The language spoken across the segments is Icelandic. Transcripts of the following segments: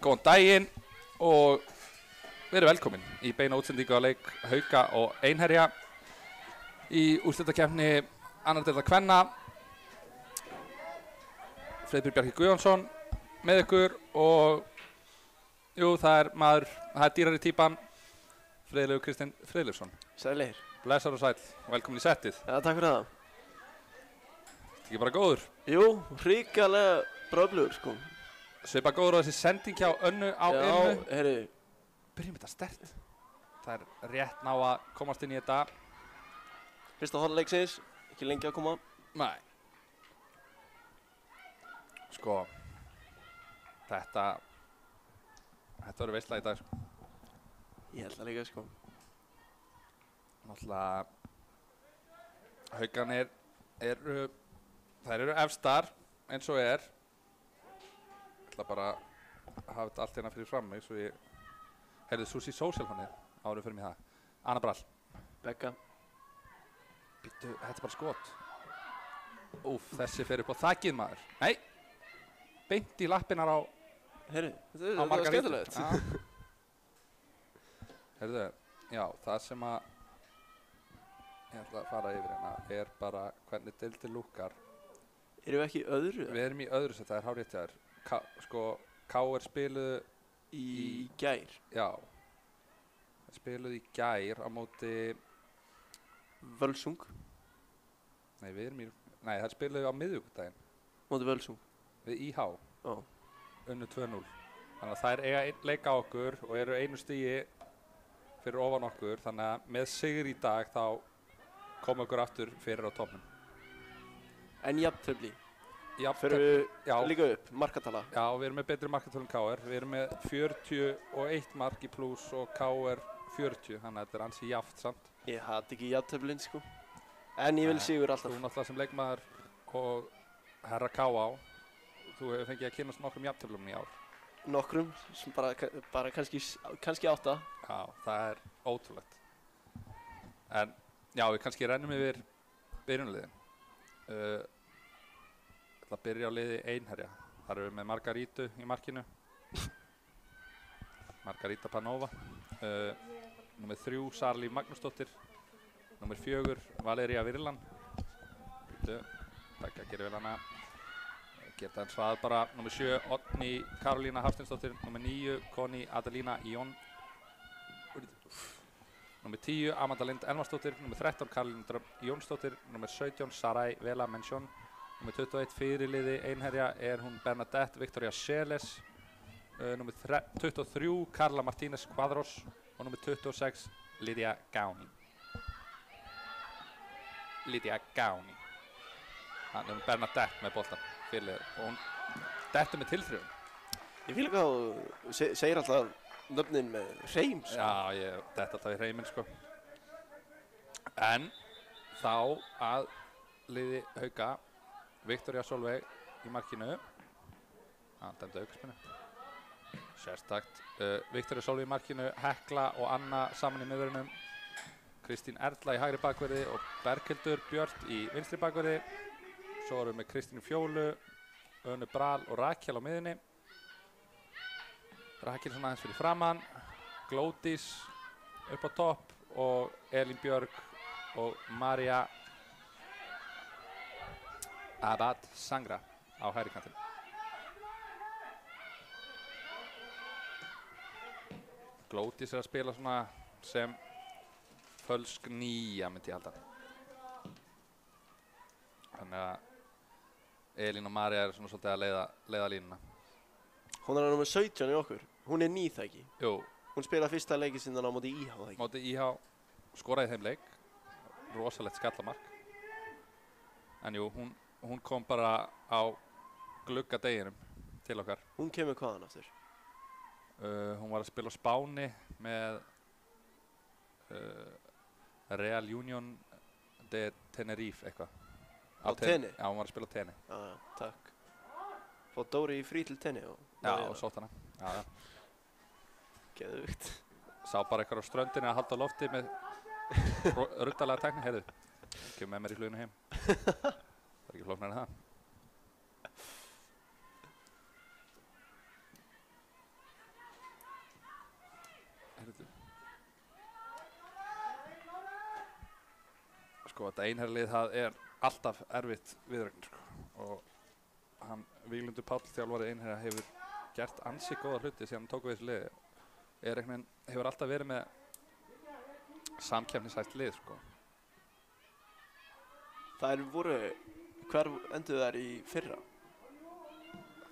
Góðan daginn og verið velkomin í beina útsendingu á leik Hauka og Einherja í úrslitakeppni annar deildar kvenna. Freyðbjörn Bjarki Guðjónsson með ykkur og það er dýrari típan Freyðleifur Kristinn Freyðleifsson. Sælir. Blessar og sæl, velkomin í settið. Já, takk fyrir það. Þetta ekki bara góður? Jú, hrikalega bröflugur sko. Svipa góður á þessi sending hjá Önnu á Ynnu. Já, heyri. Byrjum þetta sterkt. Það er rétt ná að komast inn í þetta. Fyrsta horleiksins, ekki lengi að koma. Nei. Sko, þetta verður veistla í dag sko. Ég held það líka sko. Náttúrulega Haukarnir eru efstar eins og er. Ég ætla bara að hafa þetta allt hérna fyrir fram mig svo ég heyrði Susi Social honið árið fyrir mig það. Anna Brall. Begga. Býttu, þetta er bara skot. Úf, þessi fer upp á þakið maður. Nei, beint í lappinnar á Heyri, þetta var Margarítu. skemmtilegt. Heyrðu, já, það sem að ég ætla að fara yfir hérna er bara hvernig deildin lúkkar. Erum við ekki í öðru? Við erum í öðru set, það er hárrétt hjá þér. KR spiluðu Í gær. já, það spiluðu í gær á móti, Völsung. það spiluðu á miðvikudaginn Móti Völsung. við IH, Já. unnu 2-0. Þannig að þær eiga leika á okkur og eru einu stigi fyrir ofan okkur, þannig að með sigur í dag þá koma okkur aftur fyrir á topnum. En jafntefli. Jafntefli, Fyrir já. líka upp, markatala. Já, við erum með betri markatölum KR. Við erum með 41 mark í pluss og KR 40, þannig að þetta er ansi jaft samt. Ég hati ekki jafnteflin sko. En ég vil sigur Þú alltaf. náttúrulega sem leikmaður og herra KA, þú hefur fengið að kynast nokkrum jafntöflum í ár. Nokkrum, sem bara kannski 8. Já, það er ótrúlegt. En já, við kannski rennum yfir byrjunarliðin. Ég ætla að byrja á liði Einherja. Þar erum við með Margarítu í markinu. Margarita Panova. Númer 3, Sarlí Magnúsdóttir. Númer 4, Valeria Virlan. Takk að gera vel hana. Geta hans svað bara. Númer 7, Oddný Karolína Hafsteinsdóttir. Númer 9, Conny Adelina Jón. Númer 10, Amanda Lind Elmarsdóttir. Númer 13, Karolín Jónsdóttir. Númer 17, Sarai Vela Menchón. Númer 21, fyrirliði Einherja er hún Bernadette Victoria Seles. Númer 23, Carla Martínez Quadros. Og númer 26, Lydia Gáni. Þannig um Bernadette með boltan fyrirliður. Og hún dettur með tilþrifum. Ég fíla hvað þú segir alltaf nöfnin með hreim sko. Já, ég detta alltaf í hreiminn sko. En þá að liði Hauka, Viktoría Solveig í markinu. Hann dæmdi aukaspinnu. Sérstakt. Viktoría Solveig í markinu, Hekla og Anna saman í miðvörunum. Kristín Erla í hægri bakverði og Berghildur Björt í vinstri bakverði. Svo erum við með Kristínu Fjólu, Önnu Bral og Rakel á miðinni. Rakel svona aðeins fyrir framann, Glódís upp á topp og Elín Björg og María Abad Sangra á hægri kantinn. Glódís er að spila svona sem fölsk nýja myndi ég halda. Þannig að Elín og María er svona svolítið að leiða línuna. Hún er nummer 17 í okkur. Hún er nýð það ekki. Jú, Hún spilaði fyrsta leikinn sinna á móti IH það ekki. móti IH skoraði þeim leik, rosalegt skallamark. En jú, hún kom bara á gluggadeginum til okkar. Hún kemur hvaðan aftur? Hún var að spila á Spáni með Real Unión de Tenerife eitthvað. Á Tenni? Já, hún var að spila á Tenni. Já, takk. Fór Dóri í frí til Tenni og... Já, og sótt hana. Já. Geðugt. Sá bara eitthvað á ströndinni að halda á lofti með ruddalega tækni. Heyrðu, kemur með mér í fluginu heim. Það er ekki flóknari en það. sko, þetta einherlið það er alltaf erfitt viðureign sko. Og hann, Víglundur Páll, þjálfari einherja, hefur gert ansi góða hluti síðan hann tók við þessu liði. Hefur alltaf verið með samkeppnishæft lið sko. Það voru, hver enduðu þær í fyrra?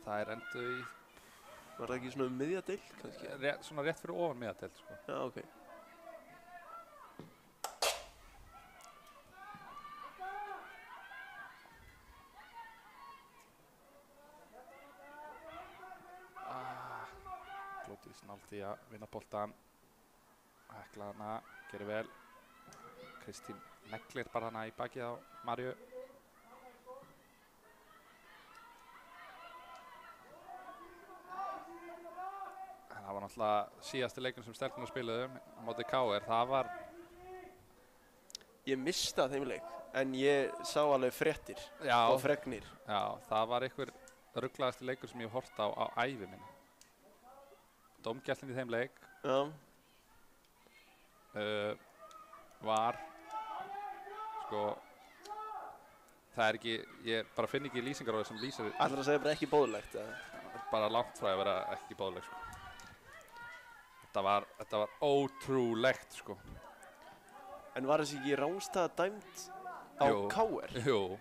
Það er enduð í... Var það ekki svona miðjadeild kannski? Svona rétt fyrir ofan miðjadeild sko. Já, ok. Glódís nált í að vinna boltan. Hekla hana, gerir vel. Kristín neglir bara hana í bakið á Maríu. Það var náttúrulega síðasti leikur sem stelpunar spiluðu á móti KR. Það var... Ég mista þeim leik, en ég sá alveg fréttir og fregnir. Já, það var einhver rugglaðasti leikur sem ég hef hort á ævi minni. Dómgæslinn í þeim leik var sko, það er ekki, ég bara finn ekki lýsingaróði sem lýsir. Ætlar að segja bara ekki bóðlegt? Bara langt frá að vera ekki bóðlegt sko. Þetta var ótrúlegt sko. En var þessi ekki Rángstad dæmt á KR? Jú.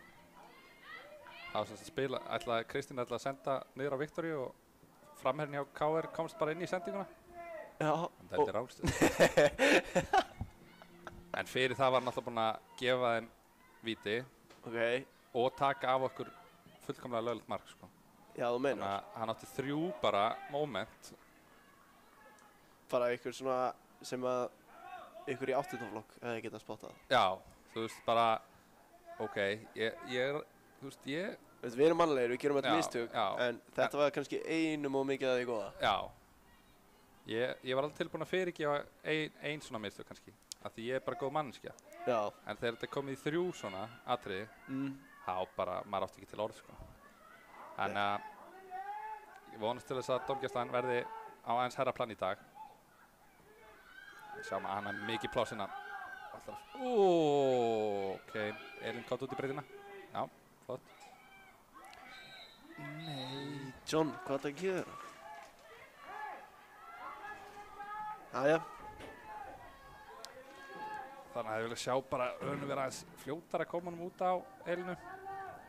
Það var sem að spila, Kristín ætlaði að senda niður á Viktoríu og framherrin hjá KR komst bara inn í sendinguna. Já. En þetta er Rángstad. En fyrir það var hann alltaf búinn að gefa þeim víti og taka af okkur fullkomlega löglegt mark sko. Já, þú meinar. Þannig að hann átti 3 bara moment. Bara ykkur svona sem að ykkur í 8. flokk hefði getað spottað. Já, þú veist bara, ok, Við erum mannlegir, við gerum þetta mistök, en þetta var kannski einum og mikið að því góða. Já, ég var alveg tilbúinn að fyrirgefa ein svona mistök kannski, af því ég er bara góð manneskja. Já. En þegar þetta kom í 3 svona atriði, þá bara, maður átti ekki til orð sko. Þannig að ég vonast til þess að dómgæslan verði á aðeins herra plan í dag. Sjáum að hann er mikið pláss innan. Ok, Elín kátt út í breytina. Já, flott. Nei, John, hvað er það að gera? Jæja. Þannig að ég vilja sjá bara Önnu vera aðeins fljótar að koma honum út á Elínu.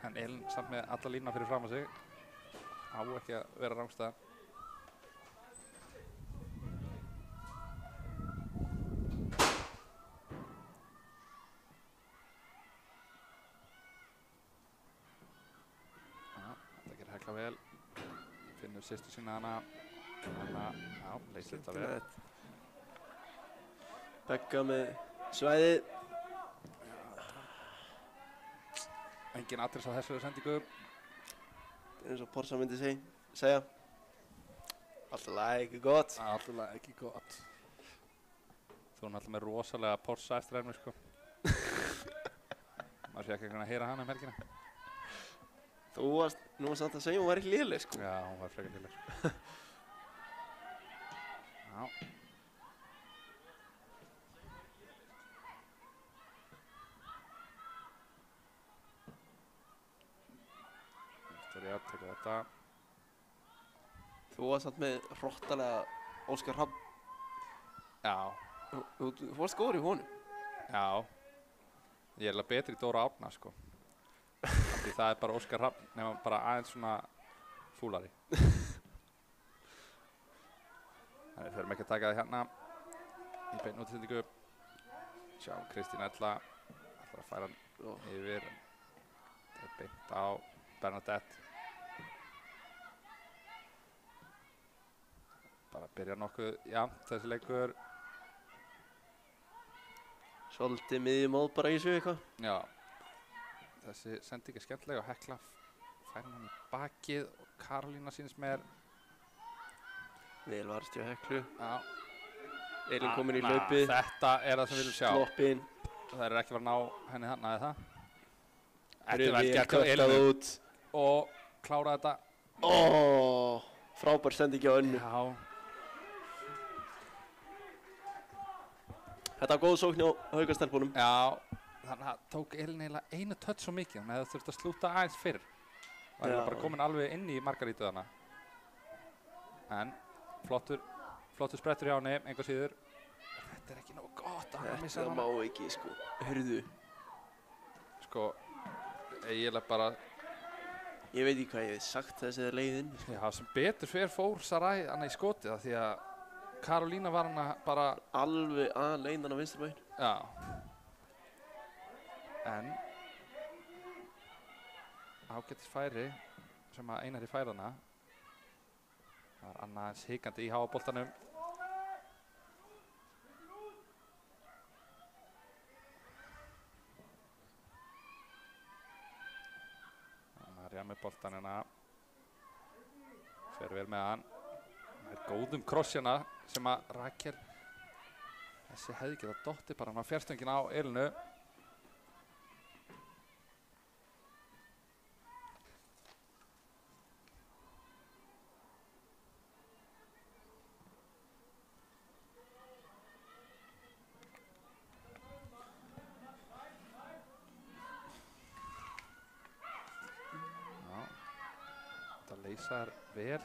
En Elín samt með alla línuna fyrir fram á sig. Á ekki að vera Rángstad. Vel, finnur systur sína hana, já, leysir þetta vel. Begga með svæðið. Engin atriðs á þessu sendingu. Eins og Porsa myndi segja. Alltaf lagi ekki gott. Alltaf lagi ekki gott. Þú er alltaf með rosalega Porsa eftir henni, sko. Maður sé ekki að heyra hana helgina. Þú varst nú samt að segja hún var ekki léleg sko. Já, hún var frekar léleg. Já. Viktoría tekur þetta. Þú varst samt með hrottalega Óskar Hrafn. Já. Þú varst góður í honum. Já. Ég er alveg betri í Dóra Árna sko. Því það er bara Óskar Hrafn nema bara aðeins svona fúlari. Þannig við förum ekki að taka það hérna í beinu útsendingu. Sjá, Kristín Ella ætlar að færa hann yfir. Það er beint á Bernadette. Bara byrja nokkuð jafnt þessi leikur. Svolítið miðjumóð bara í þessu eitthvað. Já. Þessi sending er skemmtileg og Hekla fær hann í bakið og Karolína sýnist mér. Vel varst hjá Heklu. Já. Elín komin í hlaupið. Þetta er það sem við viljum sjá. Sloppinn. Það er ekki verið að ná henni þarna eða það. Þetta er vel gert hjá Elínu. Og klára þetta. Frábær sending hjá Önnu. Já. Þetta var góð sókn hjá Haukastelpunum. Já. þannig að tók Elín eiginlega einu touch svo mikið, hún hefði þurft að slúta aðeins fyrr. Það er Já. bara komin alveg inn í Margarítu þarna. En flottur sprettur hjá henni, engu síður. Þetta er ekki nógu gott að hann missa Þetta má ekki, sko. Hörðu, Sko, eiginlega bara, ég veit ekki hvað ég hef sagt þessi leiðin. já, sem betur fór Sarai hana í skotið af því að Karolína var hana bara, Alveg að leiðan á vinstri megin. já. En ágætis færi sem að Einari fær hana. Það var annað eins hikandi í háaboltanum. Marja með boltan hérna. Fer vel með hann. Það er góðum krossjana sem að Rakel, þessi hefði getað dottið bara, hann var fjárstöngin á Elinu. Þetta leysar vel,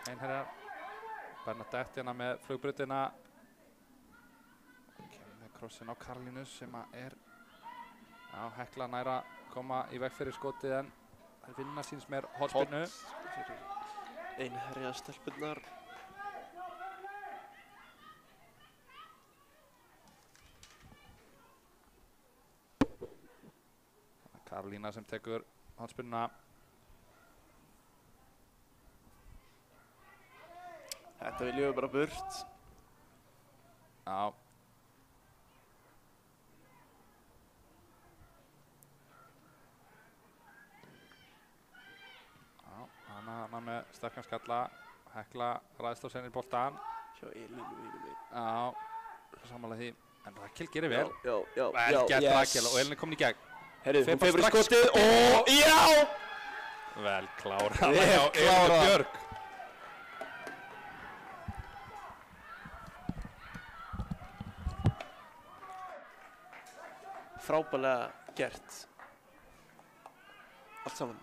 Einherjar. Bernadette hérna með flugbrutina. Kemur með krossin á Karolínus sem að er, já, Hekla næra koma í veg fyrir skotið en það vinna síns mér hornspyrnu. Einherja stelpunnar. Karolína sem tekur hornspyrnuna. Þetta viljum við bara burt. Já. Já, hana með sterkan skalla. Hekla ræðst á senni boltan. Sjá Elínu vinnu mig. Já, samanlega því. En Rakel gerir vel. Já, Vel gert Rakel og Elin er komin í gegn. Herru, Fer hún bara fefur strax skotið og já! Vel klárað Vel hjá Elinu klárað. Björk. Frábærlega gert. Allt saman.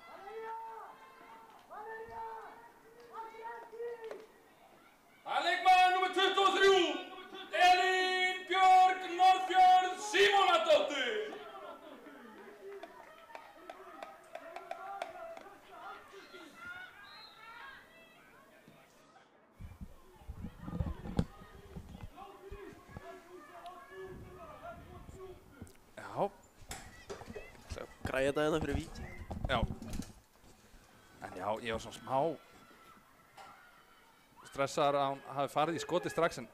Það er leikmaður númer 23, Elín Björk Norðfjörð Símonardóttir. Já, Græja þetta hérna fyrir víti. já. En já, ég var svona smá stressaður að hún hafi farið í skoti strax en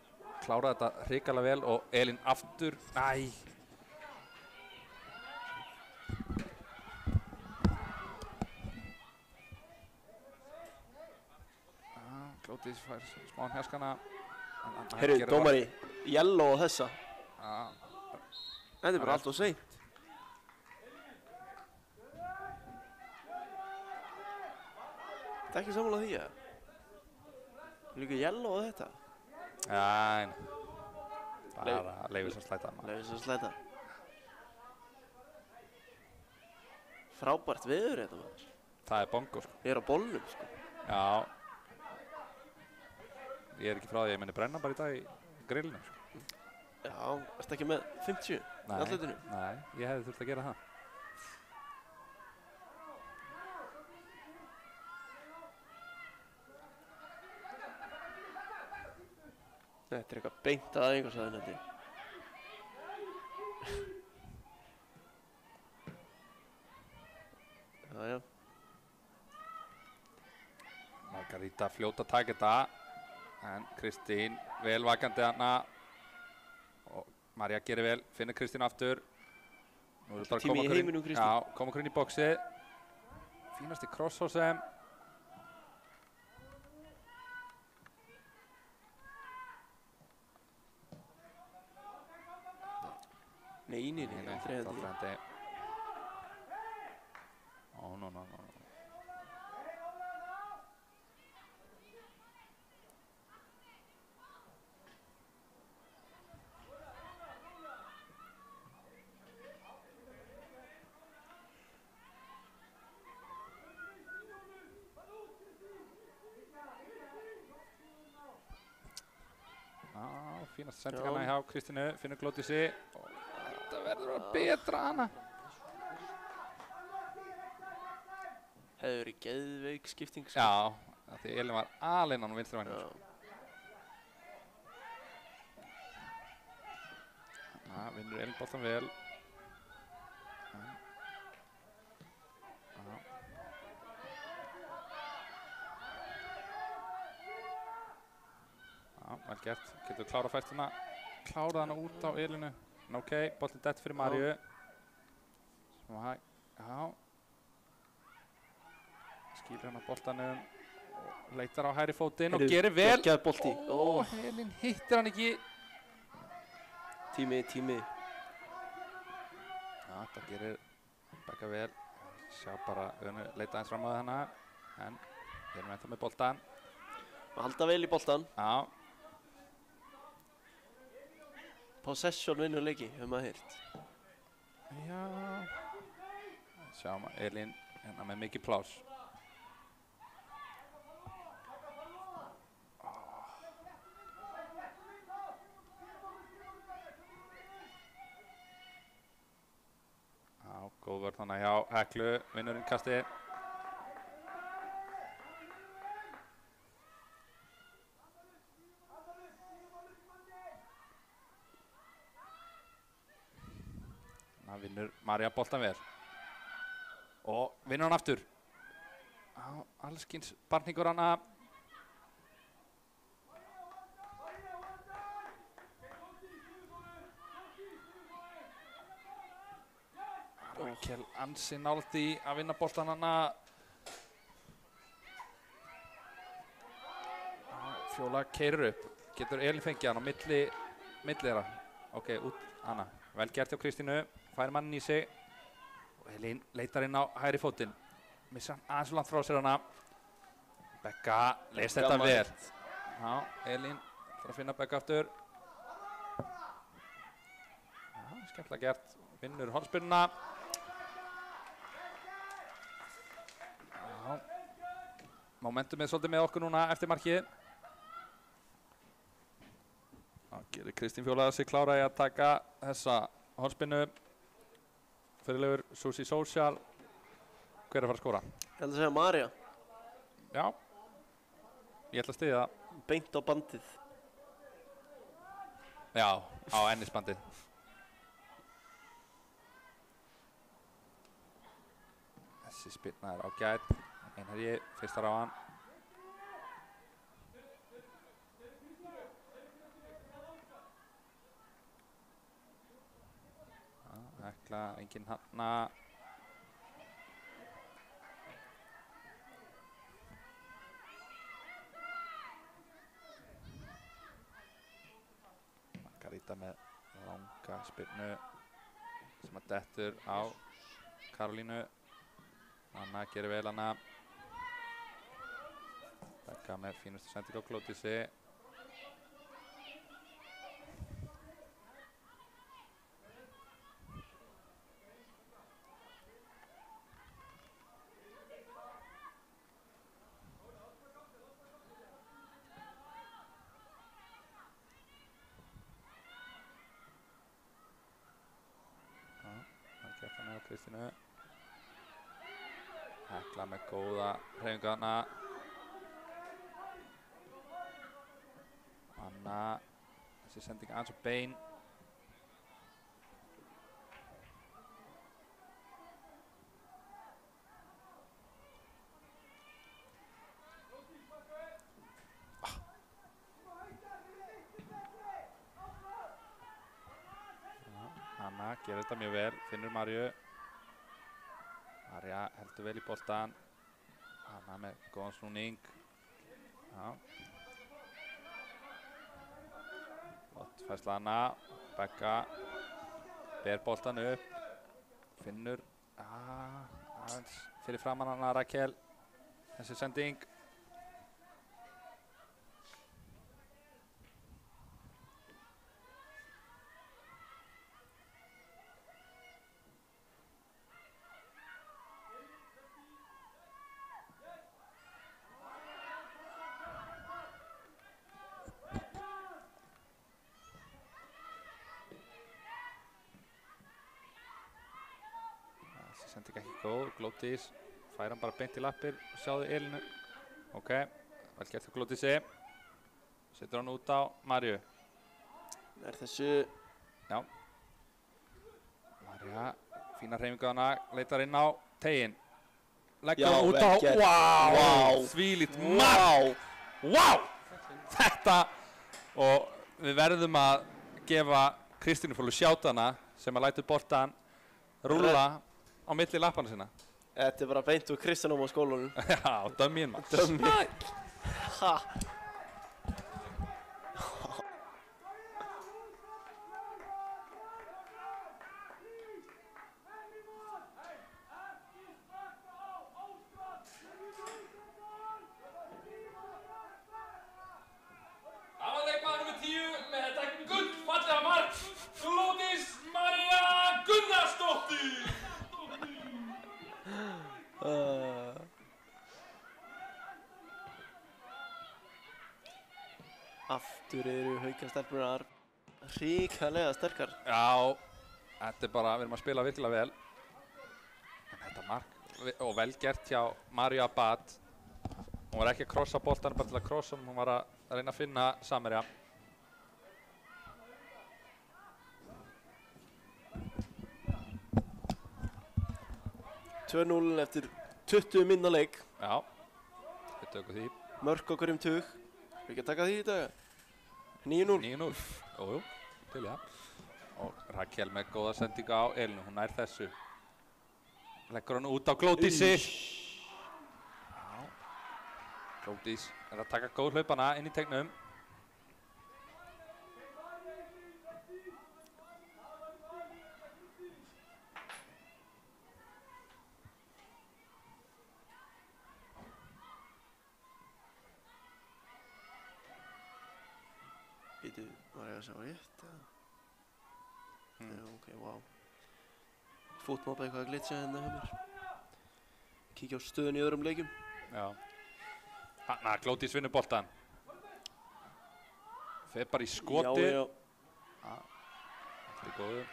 kláraði þetta hrikalega vel og Elín aftur. Æ. Glótið fær smá hnjaskana. Herru, dómari, yellow á þessa. Já. Þetta er bara allt og seint. Þetta er ekki sammála því, eða? Líka yellow á þetta. Já, bara leifir sem slæta hana. Leifir sem slæta. Frábært veður þetta, maður. Það er bongo, sko. Ég er á bollum, sko. Já. Ég er ekki frá því að ég meni brenna bara í dag í grillinu, sko. Já, ertu ekki með 50 í andlitinu? Nei, ég hefði þurft að gera það. Þetta er eitthvað beint að einhversaðin þetta. Já. Margaríta fljóta að taka þetta. En Kristín vel vakandi hana. Og Marja gerir vel, finnur Kristín aftur. Nú er bara að Tími í heiminum, Kristín. Já, koma okkur inn í boxið. Fínasti kross á sem. Nei, aldrei hendi. Hendi. Ó, no. fínast sendingana hjá Kristínu, finnur Glódísi og þetta verður að betra hana. Hefði verið geðveik skipting. Já, því Elín var aleinn á vinstri vængum. Vinnur Elín boltan vel. Vel gert, getur klárað færstina, klárað hana út á Elínu. En ok, boltin dett fyrir Maríu. Já. Skýlir hana boltanum og leitar á hægri fótinn og gerir vel. Geggjaður bolti. Elín hittir hann ekki. Tími. Já, þetta gerir Becca vel. Sjá bara Önu leita eins fram á hana. En við erum ennþá með boltan. Halda vel í boltan. Já. Possession vinnur leiki, hefur maður heyrt. Já. Sjáum að Elín hérna með mikið pláss. Já, góð vörn þarna hjá Heklu, vinnur innkasti. Vinnur María boltan vel og vinnur hann aftur. Allskins barningur hana. Rakel ansi nálægt í að vinna boltan hana. Fjóla keyrir upp, getur Elín fengið hann á milli þeirra. Ok, út hana, vel gert hjá Kristínu. Fær mannin í sig og Elín leitar inn á hægri fótinn. Missa hann aðeins langt frá sér hana. Becca leist þetta vel. Já, Elín þarf að finna Becca aftur. Já, skemmtilega gert. Vinnur hornspyrnuna. Já. Momentumið svolítið með okkur núna eftir markið. Já, gerir Kristín Fjóla sig klára í að taka þessa hornspyrnu. Fyrirlegur Susi Social. Hver að fara að skora? Ég held að segja María. Já. Ég ætla að styðja það. Beint á bandið. Já, á ennisbandið. Þessi spyrna er ágæt. Einherji, fyrstar á hann. Hekla, enginn hanna. Margarita með langa spyrnu sem að dettur á Karolínu. Anna gerir vel hana. Becca með fínustu sendingu á Glódísi. Kristínu. Hekla með góða hreyfingu hana. Anna, þessi sending aðeins og bein. Anna gerir þetta mjög vel, finnur Maríu. María heldur vel í boltan. Anna með góðan snúning. Já. Flott færsla Anna. Becca ber boltan upp. Finnur aðeins fyrir framan hana Rakel. Þessi sending. Sending ekki góð, Glódís fær hann bara beint í lappir, sjáðu Elínu. Ok, vel gert hjá Glódísi. Setur hann út á Maríu. Er þessu... Já. María, fína hreyfingu hana, leitar inn á teginn. Leggur hann út á, wow, þvílíkt mark. Wow, þetta, og við verðum að gefa Kristínu Fólu sjátana sem að lætur boltan rúlla á milli lappana sinna. Þetta er bara beint úr Kristjánum á skólanum. Já, dömmíinn maður. Dömmíinn. Ha. Aðalleikmaður nr. 10 með þetta gullfallega mark, Glódís María Gunnarsdóttir. Aftur eru Haukastelpunar hrikalega sterkar. Já, þetta er bara, við erum að spila virkilega vel. En þetta mark, og vel gert hjá Maríu Abad. Hún var ekki að krossa boltan, bara til að krossa hann, hún var að reyna að finna Samherja. Tvö 0 eftir 20 minna leik. Já, við tökum því. Mörk á hverjum tug. Við ekki að taka því í dag. 9-0. 9-0, jú, til það. Og Rakel með góða sendinga á Elínu, hún nær þessu. Leggur hann út á Glódísi. Já, Glódís er að taka góð hlaupana inn í teignum. Býtu, var ég að sjá rétt eða? Já, ok, wow. Fótmob eitthvað að glitcha hérna hjá mér. Kíkja á stöðun í öðrum leikjum. Já. Hanna, Glódís vinnur boltan. Fer bara í skoti. Já. Þetta er góður.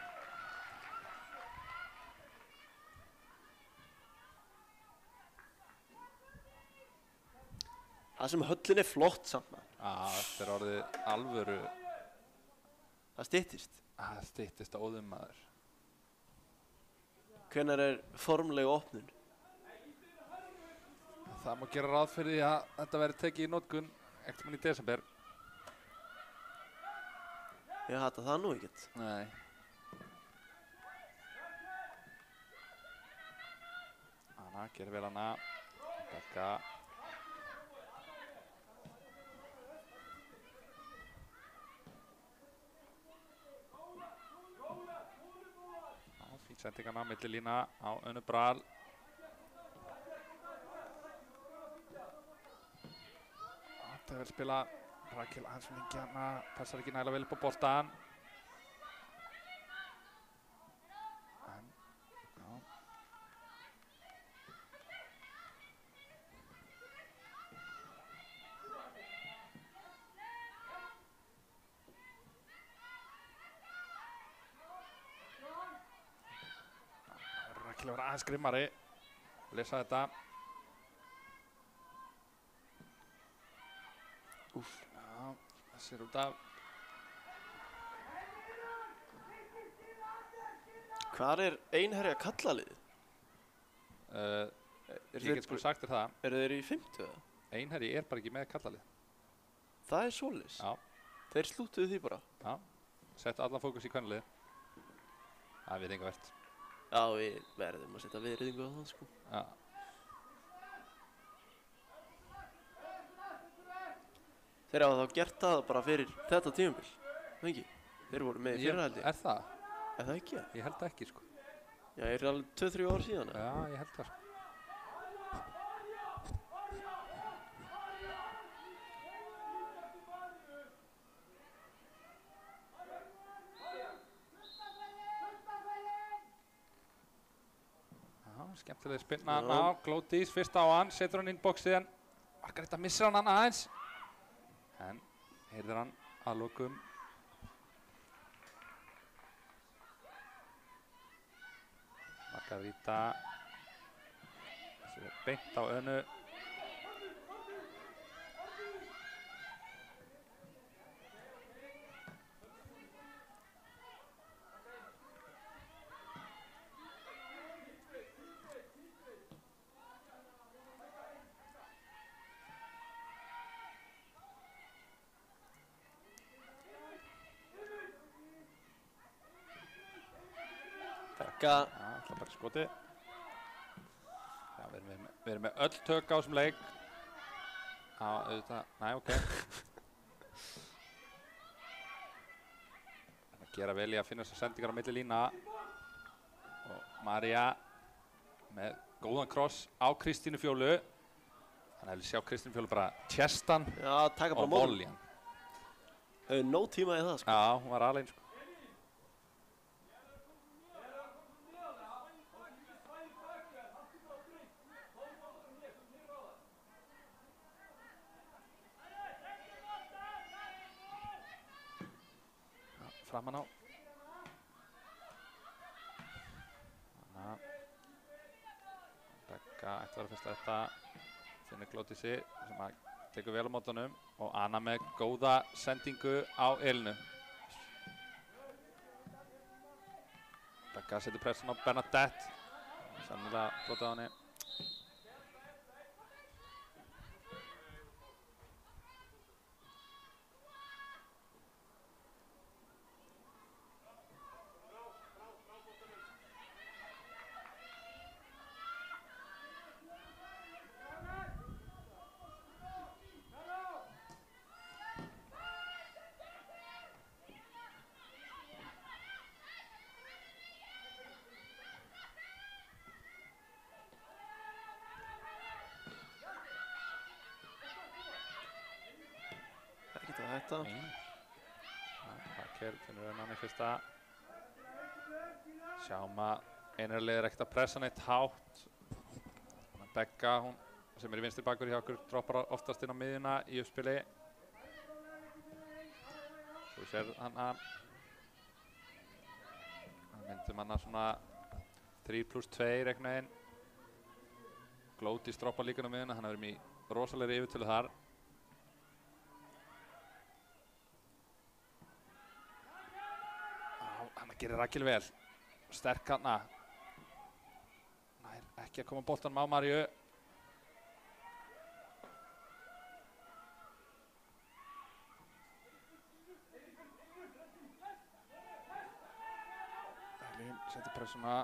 Það sem höllin er flott samt maður. Þetta er orðið alvöru. Það styttist. Það styttist óðum maður. Hvenær er formleg opnun? Það má gera ráð fyrir því að þetta verði tekið í notkun ekkert mann í desember. Ég hata það nú ekkert. Nei. Anna, gerir vel hana. Bekka. Sendingarna milli lína á Önnu Bral. Það er að spila Rakel aðeins lengi hana, passar ekki nægilega vel upp á boltan. En, já. Rakel var aðeins grimmari. Lesa þetta. Úff. Já, það sér út af. Hvar er einherja kallaliðið? Ég get sko sagt þér það. Eru þeir í 50 eða? Einherji er bara ekki með kallalið. Það er svoleiðis? Já. Þeir slúttuðu því bara? Já. Settu allan fókus í kvennalið. Það er virðingavert. Já, við verðum að setja virðingu á það sko. Já. Þeir hafa þá gert það bara fyrir þetta tímabil, ekki? Þeir voru með í fyrra held ég. Er það? Er það ekki? Ég held ekki sko. Já, ég er alveg 2-3 ár síðan. Já, ég held það sko. Skemmtilega spilna hann á, Glódís fyrst á hann, setur hann inn bóksið, Margarita missir hann aðeins. En heyrðir hann að lokum. Margarita Beint á Önu. Begga. Það bara skoti. Já, við erum með öll tök á þessum leik. Já, auðvitað, næ, ok. Það gera vel í að finna þessar sendingar á milli lína. Og María með góðan kross á Kristínu Fjólu. Þannig að við sjá Kristínu Fjólu bara tjestan Já, taka bara og mólum. voljan. Hefur nóg tíma í það, sko. Já, hún var alein, sko. Framan á. Þannig að Begga ætti að vera fyrst að þetta finnir Glódísi sem að tekur vel á mótunum og Anna með góða sendingu á Elinu. Begga setur pressun á Bernadette. Sennilega flott á henni. Ekkert að hætta. Rakel finnur hennan í fyrsta. Sjáum að einarlið ekkert að pressa neitt hátt. Begga, hún sem í vinstri bakur hjá okkur, droppar oftast inn á miðjuna í uppspili. Svo sér hann að myndum hann að svona 3+2 einhvern veginn. Glódís droppar líka inn á miðjuna, hann hefur verið í rosalegri yfirtölu þar. Hann gerir Rakel vel. Sterk hana. Nær ekki að koma boltanum á Maríu. Elín setur pressuna.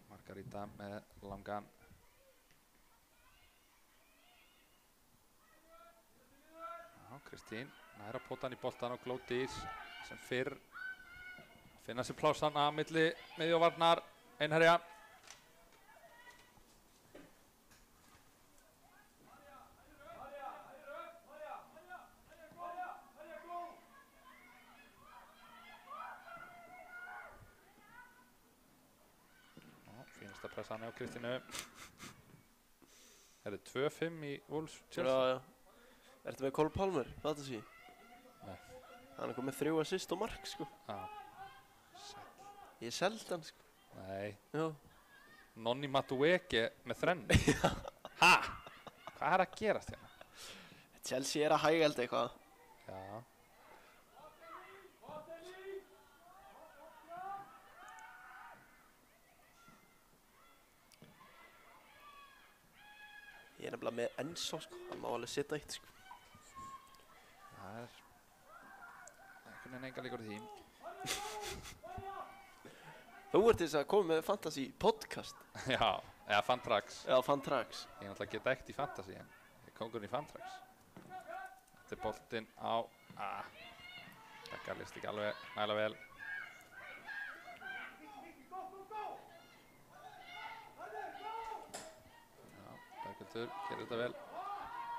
Margarita með langan. Já, Kristín nær að pota hann í boltan og Glódís sem fyrr finna sér pláss hana milli miðju og varnar Einherja. Fínast að pressa hann á Kristínu. Það er 2-5 í Wolves Chelsea. Já. Ertu með Cole Palmer, fantasy? Nei. Hann er komið 3 assist og mark, sko. Já. Ég seldi hann, sko. Nei. Já. Nonni Madueke með þrennu. Ha? Hvað er að gerast hérna? Chelsea er að hægælda eitthvað. Já. Ég er nefnilega með Enzo, sko. Hann má alveg setja eitt, sko. Það er einhvern veginn enga líkur í því. Þú ert þess að koma með fantasy podcast. Já, eða Fantrax. Já, Fantrax. Ég náttúrulega get ekkert í fantasy en ég er kóngurinn í Fantrax. Þetta er boltinn á... Begga list ekki alveg nægilega vel. Já, Berghildur gerir þetta vel.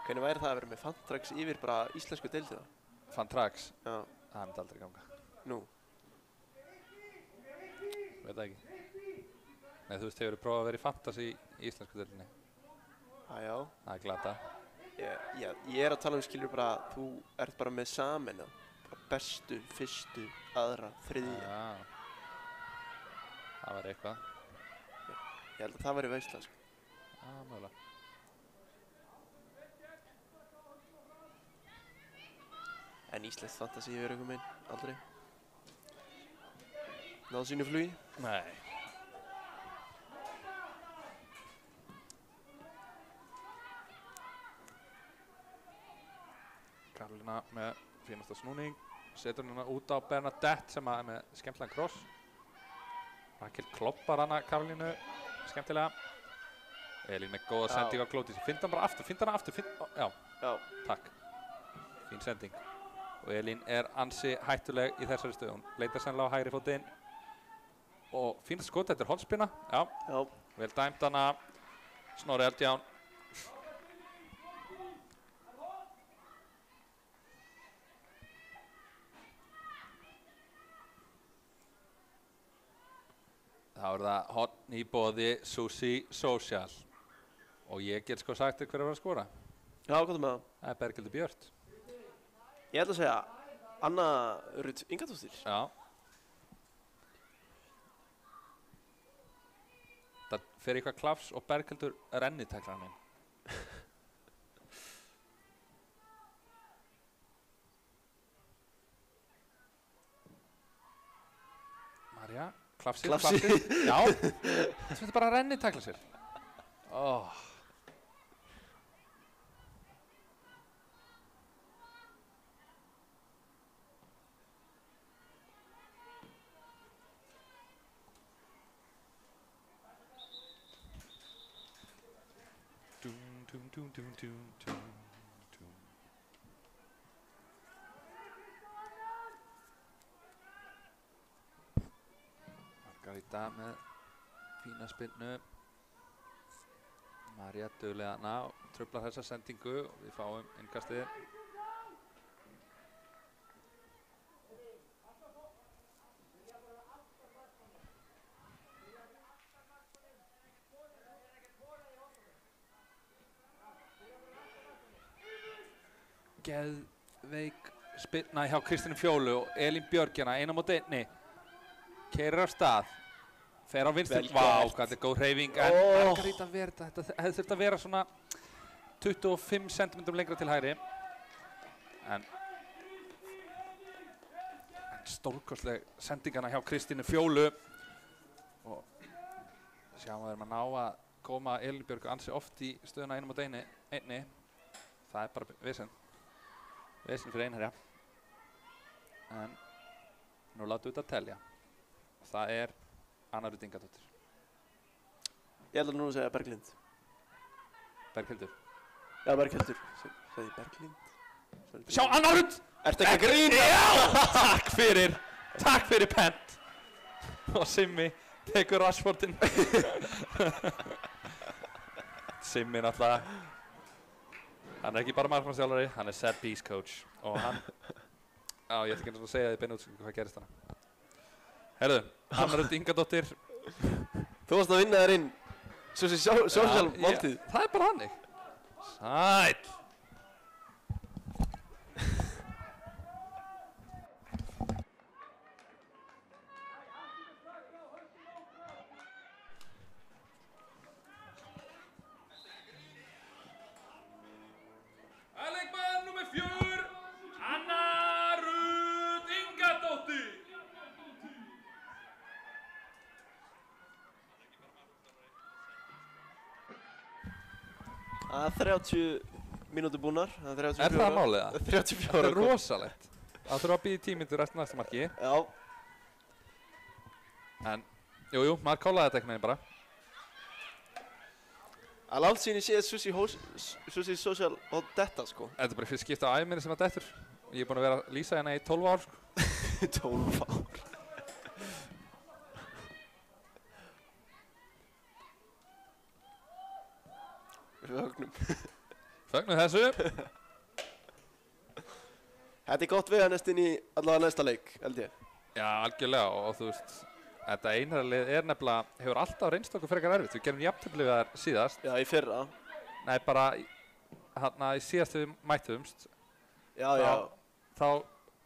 Hvernig væri það að vera með Fantrax yfir bara íslensku deildina? Fantrax, Já. það myndi aldrei ganga. Nú. Veit það ekki. Nei, þú veist, hefur þú prófað að vera í fantasy í íslensku deildinni? Já. Það er glata. Ég er að tala um, skilur, bara þú ert bara með sameina. Bara bestu, fyrstu, aðra, þriðja. Já. Það var eitthvað. Ég held að það væri veisla, sko. Já, mögulega. En íslenskt fantasy hefur einhvern veginn aldrei náð sínu flugi. Nei. Karolína með fínasta snúning. Setur hana út á Bernadette sem er með skemmtilegan kross. Rakel kloppar hana Karolínu skemmtilega. Elín með góða sending á Glódísi. Finn hana bara aftur, já, takk. Fín sending. Og Elín ansi hættuleg í þessari stöðu. Hún leitar sennilega á hægri fótinn. Og fínast skot, þetta hornspinna. Já. Vel dæmt hana. Snorri Eldján. Þá það horn í boði Sushi Social. Og ég get sko sagt hver að skora. Já, hvað með það? Það Berghildur Björt. Ég ætla að segja Anna Rut Ingadóttir. Já. Það fer eitthvað klafs og Berghildur rennitæklar minn. Marja, klafsið. Já, það fyrir bara að rennitækla sér. Margarita með fína spinnu. Marja duglega hana og truflar þessa sendingu og við fáum innkastið. Geðveik spinna hjá Kristínu Fjólu og Elín Björgina eina móti einni. Keyrir af stað. Fer á vinstri. Vá, hvað þetta er góð hreyfing. En Margarita þetta hefði þurft að vera svona 25 cm lengra til hægri. En stórkostleg sendingana hjá Kristínu Fjólu. Og sjáum við erum að ná að koma Elín Björgu ansi oft í stöðuna eina móti einni. Það er bara vesen. Vesen fyrir einherja. En nú látum við þetta að telja. Það er Anna Rut Ingadóttir. Ég ætla núna að segja Berglind. Berghildur. Já, Berghildur. Segði Berglind. Sjá, Anna Rut! Ertu ekki að grína? Já! Takk fyrir Pent. Og Simmi tekur Rashfordinn. Simmi náttúrulega. Hann ekki bara markmannsþjálfari, hann set piece coach. Og hann, ég ætla ekki að segja því beinu útskýringu hvað gerist hana. Herðu, Anna Rut Ingadóttir. Þú varst að vinna þér inn social máltíð. Það er bara hannig. Sæll. Leikmaður númer 4, Anna Rut Ingadóttir. Það er 30 mínútur búnar. Er það málið það? 34. Það er rosalegt. Það þurfa að býða 10 mínútur eftir næsta marki. Já. En, jú, maður kálaði þetta einhvern veginn bara. Að langt síðan ég séð Sushi Social og detta, sko. Þetta er bara fyrst skipta á æminni sem að dettur. Ég er búinn að vera að lýsa hérna í 12 ár, sko. 12 ár. Við högnum. Fögnum þessu. Þetta er gott veganest inn í allavega næsta leik, held ég. Já, algjörlega og þú veist, þetta einherjalið nefnilega, hefur alltaf reynst okkur frekar erfitt. Við gerum jafntefli við þær síðast. Já, í fyrra. Nei, bara hérna í síðast við mættumst. Já. Þá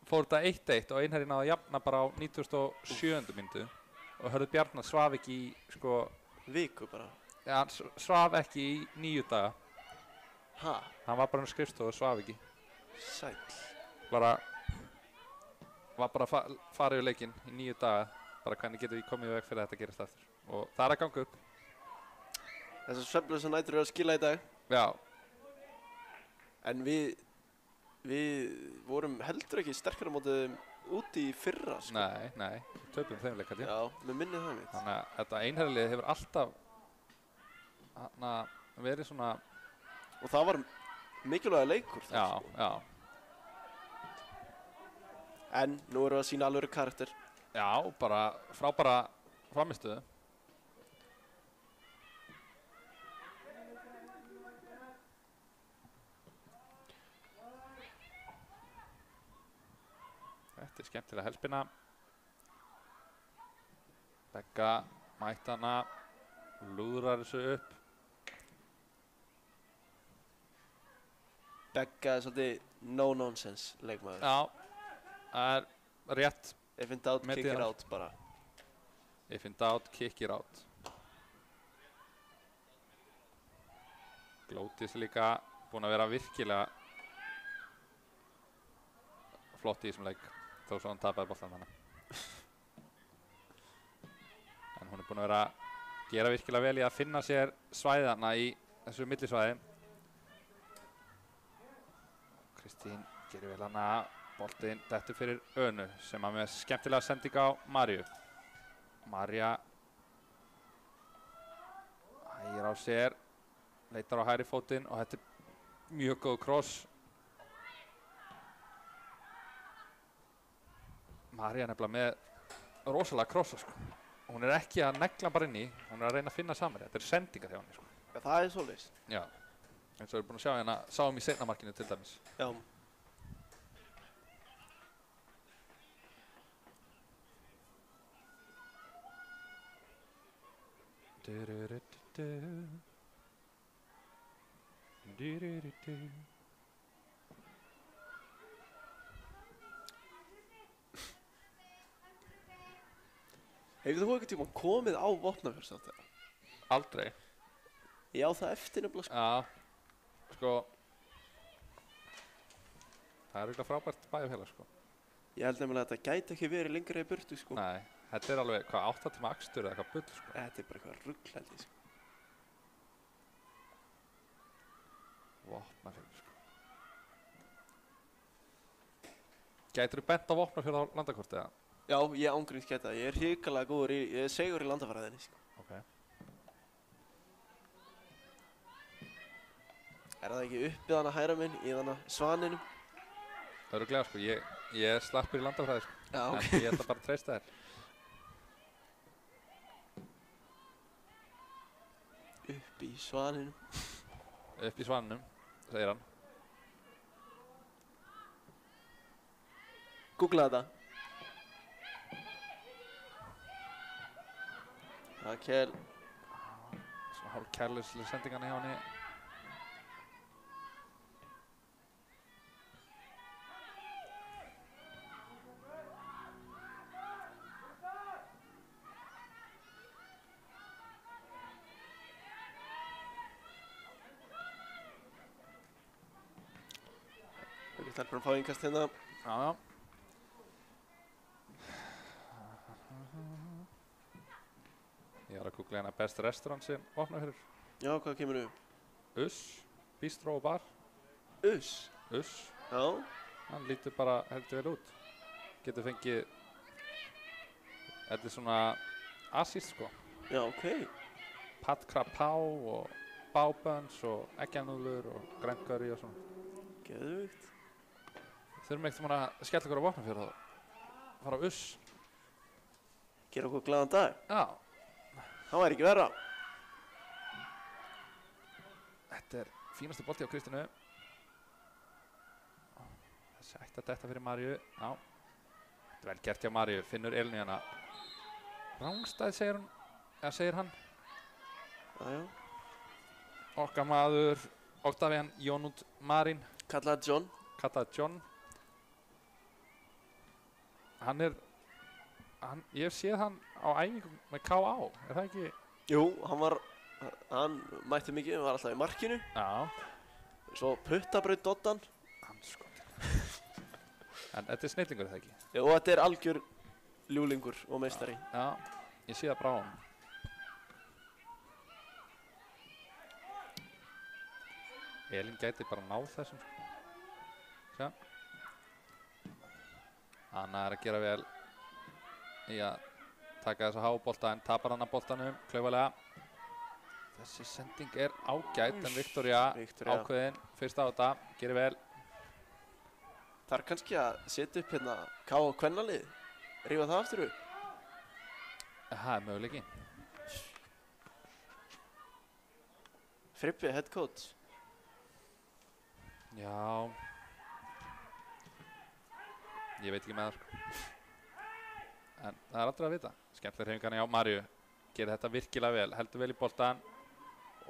fór þetta 1-1 og einherji náði að jafna bara á 97. mínútu. Og Hörður Bjarnar svaf ekki í, sko, Viku bara. Ja, hann svaf ekki í 9 daga. Ha? Hann var bara á skrifstofu og svaf ekki. Sæll. Var bara að fara yfir leikinn í 9 daga. Bara hvernig getum við komið í veg fyrir að þetta gerist aftur. Og það er að ganga upp. Þessar svefnlausa nætur eru að skila í dag. Já. En við vorum heldur ekki sterkara mótið þeim úti í fyrra, sko. Nei, við töpum þeim leik, held ég. Já, mér minnir það mitt. Þannig að þetta einherjalið hefur alltaf verið svona... Og það var mikilvæga leikur þar, Já, sko. já. En nú erum við að sýna alvöru karakter. Já, bara frábæra framistöðu. Þetta er skemmtilega helspina. Begga mætt hana, lúðrar þessu upp. Begga er svolítið no-nonsense leikmaður. Já, það er rétt. If in doubt, Metið kick it hann. out bara. If in doubt, kick it out. Glótis líka búin að vera virkilega flott í þessum leik, þó svo hann tapaði boltan hana. En hún er búin að vera að gera virkilega vel í að finna sér svæðana í þessu millisvæði. Kristín gerir vel hana, boltinn dettur fyrir Önu sem að með skemmtilega sending á Maríu. Marja hægir á sér, leitar á hægri fótinn og þetta er mjög góð kross. Marja er nefnilega með rosalega krossa, sko. Hún er ekki að negla bara inn í, hún er að reyna að finna saman. Þetta er sendingar hjá henni, sko. Já, það er svoleiðis. Já, eins og við erum búin að sjá hérna, sáum í seinna markinu til dæmis. Já. Hefur þú einhvern tímann komið á Vopnafjörðshátt eða? Aldrei. Ég á það eftir nefnilega, sko. Já, sko, það er eiginlega frábært bæjarfélag, sko. Ég held nefnilega að þetta gæti ekki verið lengra í burtu, sko. Nei, þetta er alveg hvað 8 tíma akstur eða eitthvað bull, sko. Þetta er bara eitthvað rugl, held ég, sko. Vopnafjörður, sko. Gætirðu bent á Vopnafjörð á landakortið, eða? Já, ég ángríns geta það. Ég er hrikalega góður í, ég er segur í landafæraðinni, sko. Ok. Er það ekki uppið hana hæra minn í hana svaninum? Örugglega, sko, ég er slappur í landafræði, sko. Já, ok. En ég ætla bara að treysta þér. Upp í svaninum. Upp í svaninum, segir hann. Googla þetta. Rakel. Svona hálf kærleyslega sendingarna hjá henni. Það er bara að fá innkast hérna. Já, já. Ég var að googla hérna best restaurant sem Vopnafjörður. Já, hvað kemur nú? Uss, bistró og bar. Uss. Uss, Já. hann lítur bara heldur vel út. Getur fengið, þetta er svona asískt, sko. Já, ok. Pad krapá og báböns og eggjanúðlur og grænt curry og svona. Geðveikt. Þurfum ekkert að skella okkur á Vopnafjörð og fara á Uss. Gera okkur glaðan dag. Já, Það væri ekki verra. þetta er fínasti bolti á Kristínu. Þessi ætti að detta fyrir Maríu. Já, þetta er vel gert hjá Maríu. Finnur Elínu hérna. Rángstæð, segir hún, eða segir hann. Jájá. Okkar maður, Octavian Jónund Marín, Kallaði John. kallað John. Hann er, ég hef séð hann á æfingum með K.A. Er það ekki Jú, hann mætti mikið, hann var alltaf í markinu. Já, Svo puttabraut Doddan. andskot. En þetta er snillingur það ekki? Og þetta er algjör ljúlingur og meistari. Já, ég sé það bara á hann. Elín gæti bara náð þessum sko. Sjá. Anna er að gera vel í að taka þessa hábolta en tapar hann að boltanum klaufalega. Þessi sending er ágætt en Viktoría ákveðin fyrst á þetta, gerir vel. Það er kannski að setja upp hérna K og kvennalið, rífa það aftur upp. Það er möguleiki. Frippi, head coach. Já. Ég veit ekki með það sko. En það er aldrei að vita. Skemmtileg hreyfingarna hjá Maríu. Gerir þetta virkilega vel, heldur vel í boltan.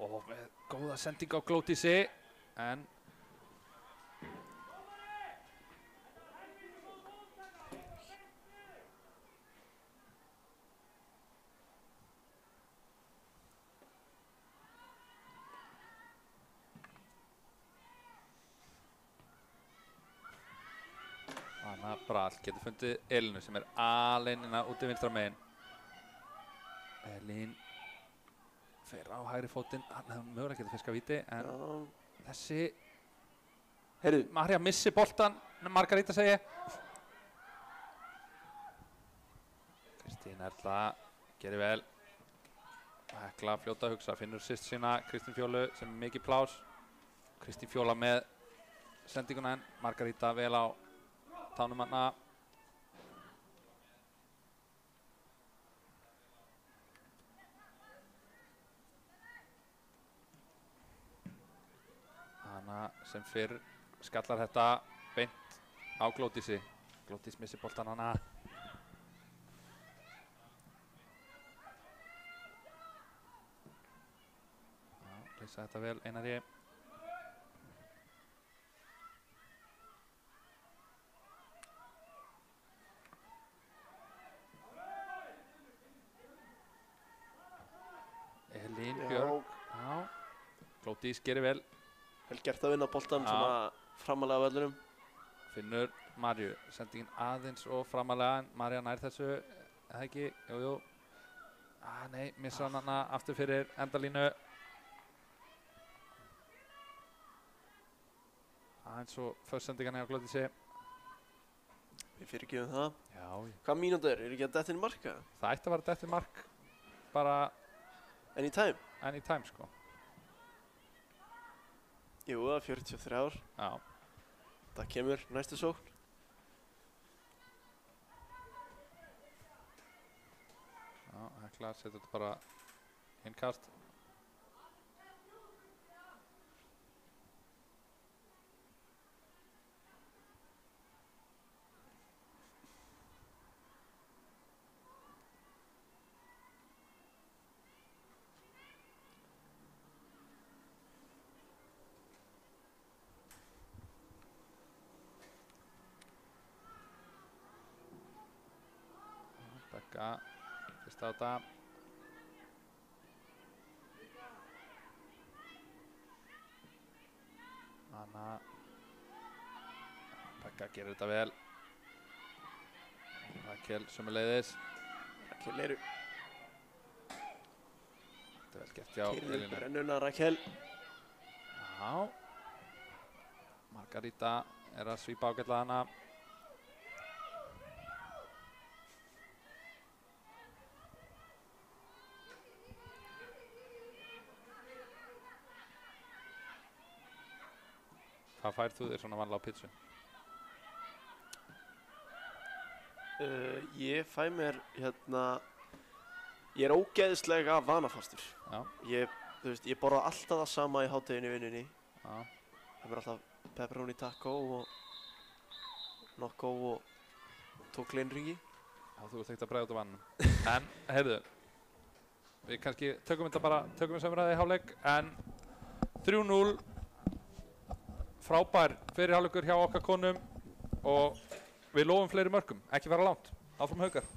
Og með góða sending á Glódísi. En Anna Brall getur fundið Elínu sem er aleinina úti vinstra megin. Elín fer á hægri fótinn, hann hefur mögulega getið fiska víti en þessi Heyrðu, Marja missi boltan, Margarita segi. Kristín Erla gerir vel. Hekla fljóta að hugsa, finnur sýst sína Kristín Fjólu sem er mikið plás. Kristín Fjóla með sendinguna en Margarita vel á tánum hana. Hanna sem fyrr skallar þetta beint á Glódísi. Glódís missir boltan hana. Já, leysa þetta vel Einari. Elín Björg. Já. Glódís gerir vel. vel gert að vinna boltan Já. svona framalega á vellinum. Finnur Marju, sendingin aðeins og framalega en Marja nær þessu, eða ekki, jú. Nei, missa hann hana aftur fyrir endalínu. Aðeins og först sendingan hjá Glódísi. Við fyrirgefum það. Já, Hvað mínútur er ekki að detta inn marka? það ætti að vera dætt í mark, bara Anytime? anytime sko. Jú, það er 43. Já, Það kemur næstu sókn. já, Hekla setur þetta bara innkast. Bekka, fyrst á þetta. Anna. Bekka gerir þetta vel. Rakel sömuleiðis. Rakel eru Þetta er vel gert hjá kyrður Elínu. brennuna Rakel. Já. Margarita er að svípa ágætlega hana. Hvað færð þú þér svona vanlega á pizzu? Ég fæ mér hérna, ég er ógeðslega vanafastur. Já, Þú veist, ég borða alltaf það sama í hádeginu í vinnunni. já. Það er alltaf pepperoni taco og nokko og 2 kleinringi. Já, þú ert ekkert að bregða út á vannum. En, heyrðu, við kannski tökum þessu umræði í hálfleik, en 3-0, frábær fyrirhálfleikur hjá okkar konum og við lofum fleiri mörkum, ekki fara langt, áfram Haukar.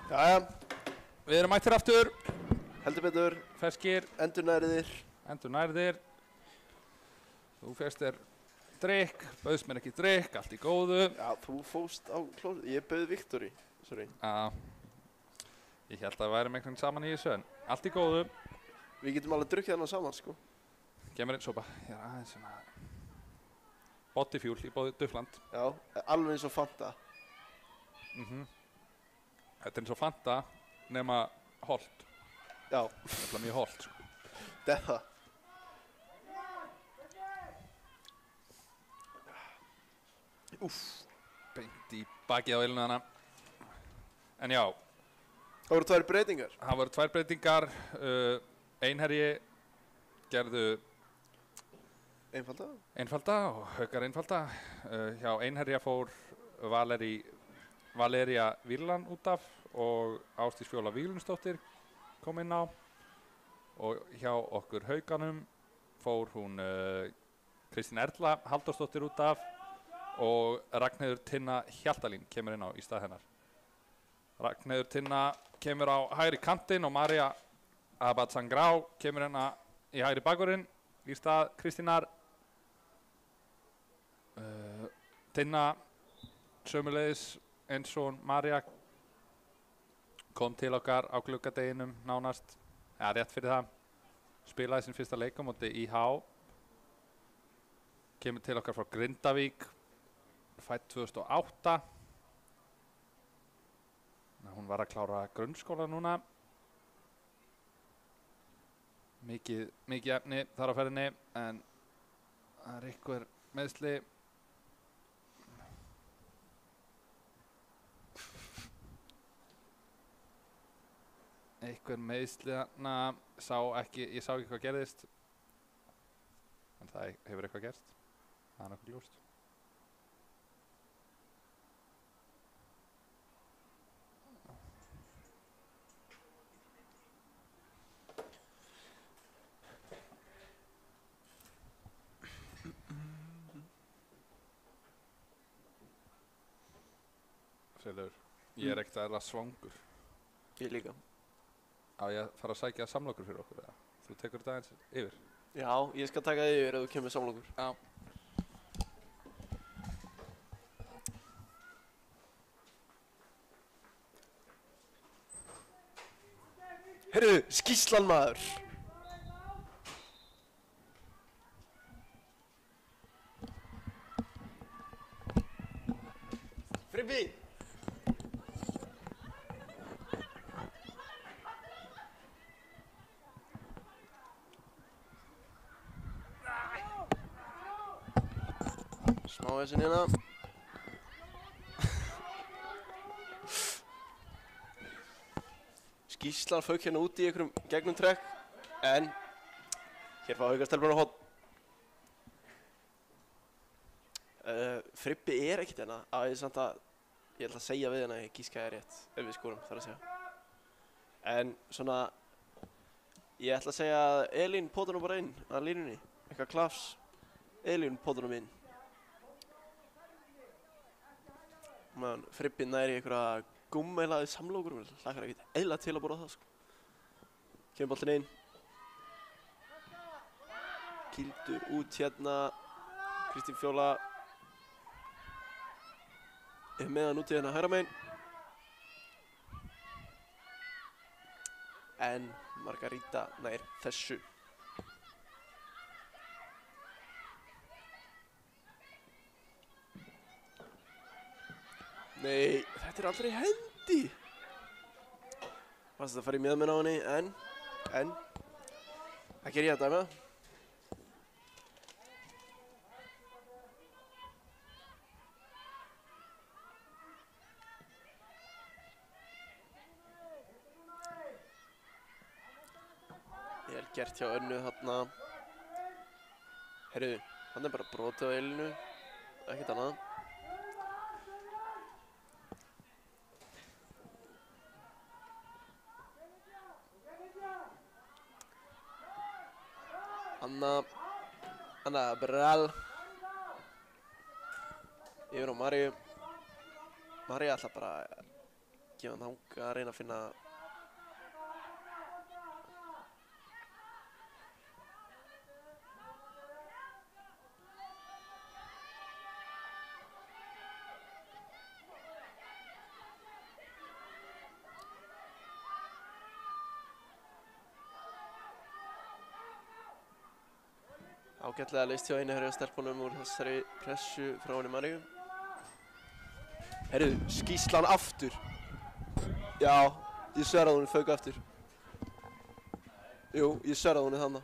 Jæja, Við erum mættir aftur, heldur betur, ferskir, endurnæriðir. endur nærðir. Þú fegst þér drykk, bauðst mér ekki drykk, allt í góðu. Já, þú fóst á klósið. Ég bauð Viktori, sorry. Já, ég held að við værum einhvern saman í þessu en allt í góðu. Við getum alveg drukkið hana saman, sko. Gemur inn sopa, ég er aðeins svona bodyfuel í bóði Dufland. Já, alveg eins og Fanta. Þetta er eins og Fanta nema holt, Já, nefnilega mjög holt sko. þetta er það. Úff. Beint í bakið á ilnu hana. En já, Það voru tvær breytingar. það voru tvær breytingar, einherji gerðu Einfalda. einfalda og Haukar einfalda. Hjá einherja fór Valeria Vílan út af og Ásdís Fjóla Víglunsdóttir kom inn á. Og hjá okkur Haukanum fór hún Kristín Erla Halldórsdóttir út af og Ragnheiður Tinna Hjaltalín kemur inn á í stað hennar. Ragnheiður Tinna kemur á hægri kantinn og María Abadsangrá kemur hérna í hægri bakvörðinn í stað Kristínar. Tinna sömuleiðis eins og María kom til okkar á gluggadeginum nánast, eða rétt fyrir það, spilaði sinn fyrsta leik á móti IH, kemur til okkar frá Grindavík, fædd 2008. Hún var að klára grunnskóla núna. Mikið efni þar á ferðinni en það er einhver meiðsli. Einhver meiðsli þarna, ég sá ekki hvað gerðist. En það hefur eitthvað gerst. Það er nokkuð ljóst. Freylaug, ég er ekkert að vera svangur. Ég líka. Á ég að fara að sækja samlokur fyrir okkur eða? Þú tekur þetta aðeins yfir? Já, ég skal taka þig yfir ef þú kemur samlokur. Já. Heyrðu, skýrslan maður. Fribbi! Smá þessin hérna. Skýrslan fauk hérna út í einhverjum gegnum trekk, en hér fá Haukastelpunar á hotn. Fribbi er ekkert hérna, ég ætla að segja við hérna að ég gíska það rétt, ef við skorum þar að segja. En svona, ég ætla að segja að Elín potar nú bara inn að línunni, eitthvað klafs. Elín potar nú inn. Meðan Fribbi næri einhverja gummeilaði samlokur, hlakkar ekkert eðlilega til að borða það, sko. Kemur boltinn inn. Kýldur út hérna. Kristín Fjóla er með hann út í hérna hægra megin. En Margarita nær þessu. Nei, þetta er aldrei hendi. Fannst þetta að fara í miðmenn á henni, en það ger ég að dæma. Ég er gert hjá Önnu þarna. Heyrðu, hann er bara brotið á Elínu, ekkert annað. Anna Bral yfir á Maríu. María ætla bara leggja hann þangað að reyna að finna ágætlega leist hjá einu herja stelpunum úr þessari pressu frá henni Maríu. Herru, skýslan aftur. Já, ég sver að hún er fauk aftur. Jú, ég sver að hún er þarna.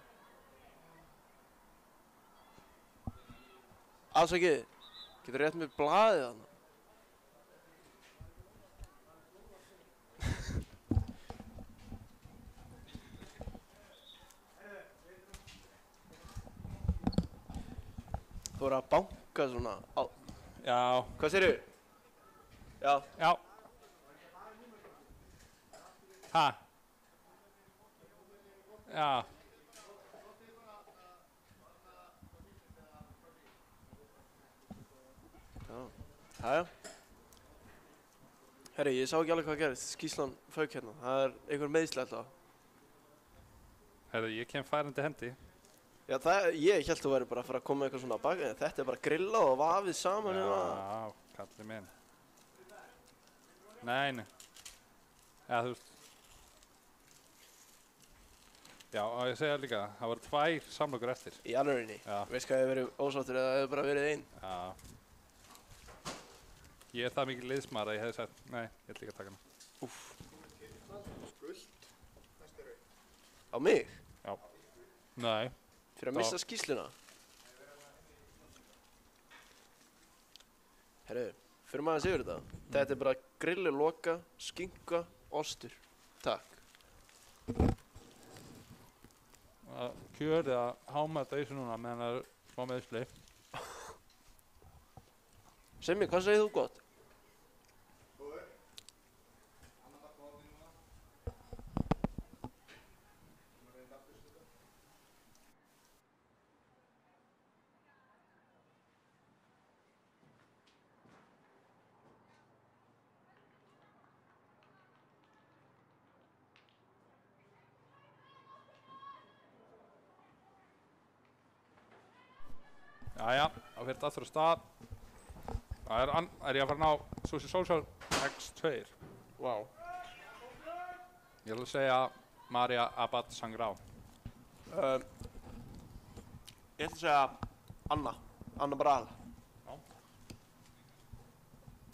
Afsakið, getur rétt með blaðið þarna? Þú voru að banka svona á... Já. Hvað segirðu? Já. Já. Ha? Já. Jæja. Herri, ég sá ekki alveg hvað gerist. Skýslan fauk hérna. Það er einhver meiðsli alltaf. Herðu, ég kem færandi hendi. Já, ég hélt þú væri bara að fara að koma með eitthvað svona baka. Þetta er bara grillað og vafið saman hérna. Já, kallið minn. Nei. Já, þú veist. Já, og ég segja líka, það voru 2 samlokur eftir. Í alvörinni? Já. Veist hvað hefur verið ósáttur eða hefur bara verið 1? Já. Ég er það mikið liðsmaður að ég hefði sagt, nei, ég ætla ekki að taka hana. Úff. Á mig? Já. Nei. Fyrir að missa skýsluna? Herru, fyrir maður að segja þetta. Þetta er bara grilli, loka, skinka, ostur. Takk. Kjörið að háma þetta í þessu núna meðan það er smá meðsli. Semmi, hvað segir þú gott? Jæja, þá fyrir þetta aftur á stað. Það er ég að fara að ná Sushi Social X2. Vá. Ég ætla að segja Maria Abad Sangrao. Ég ætla að segja Anna Bral. Já.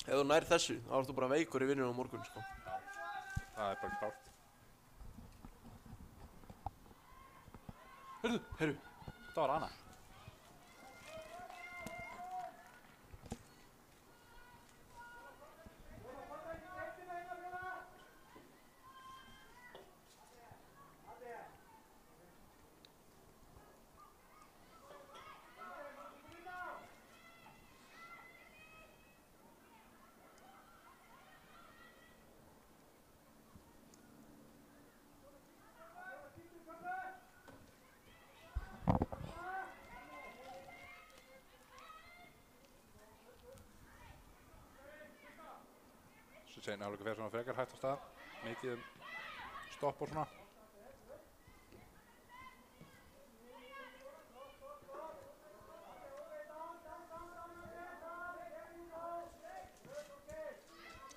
Ef þú nær þessu, þá ertu bara veikur í vinnunum á morgun, sko. Já, það er bara klárt. Heyrðu. Þetta var Anna. Svo segir nálega fyrir svona frekar hægt á stað. Mikið stopp og svona.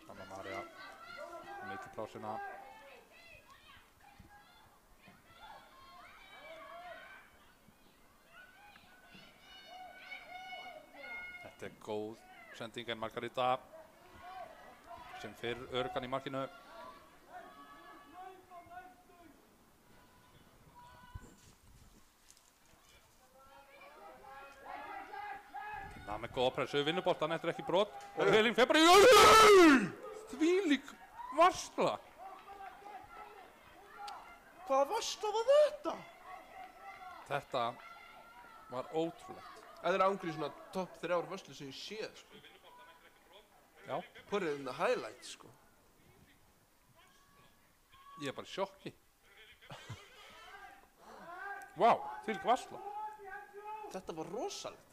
Anna Maria. Mikið plásina. Þetta er góð sending en Margarita sem fyrir örgan í markinu. Það með góða pressu, vinnuboltan, þetta er ekki brot. Og Elín fer bara í þvílík varsla. Hvaða varsla var þetta? Þetta var ótrúlegt. Þetta er ángríð svona topp 3 varslu sem ég séð, sko. Já. Put it in the highlights, sko. Ég er bara í sjokki. Vá, þvílík varsla. Þetta var rosalegt.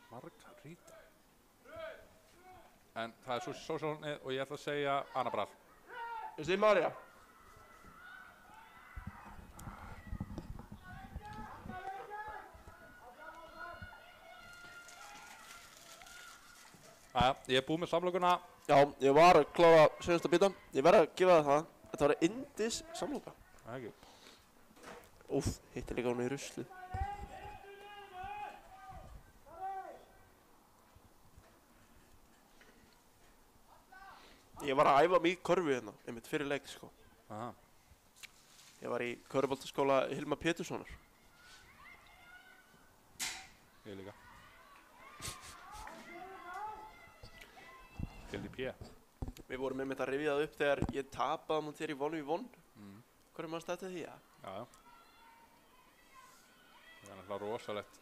Margarita. en það er sósálnið og ég ætla að segja Anna Brall. Ég segi María. Ég er búið með samlokuna. Já, ég var að klára senasta bita. Ég verð að gefa það. Þetta var yndis samloka. Það ekki. Úff, hitti líka hún í ruslu. Ég var að æfa mig í körfu hérna, einmitt fyrir leik, sko. Aha. Ég var í körfuboltaskóla Hilmar Péturssonar. Ég líka. Hildi P. Við vorum einmitt að rifja það upp þegar ég tapaði mútið þér í One v One. Hverju mannst þetta því, ja? Já. Það er náttúrulega rosalegt.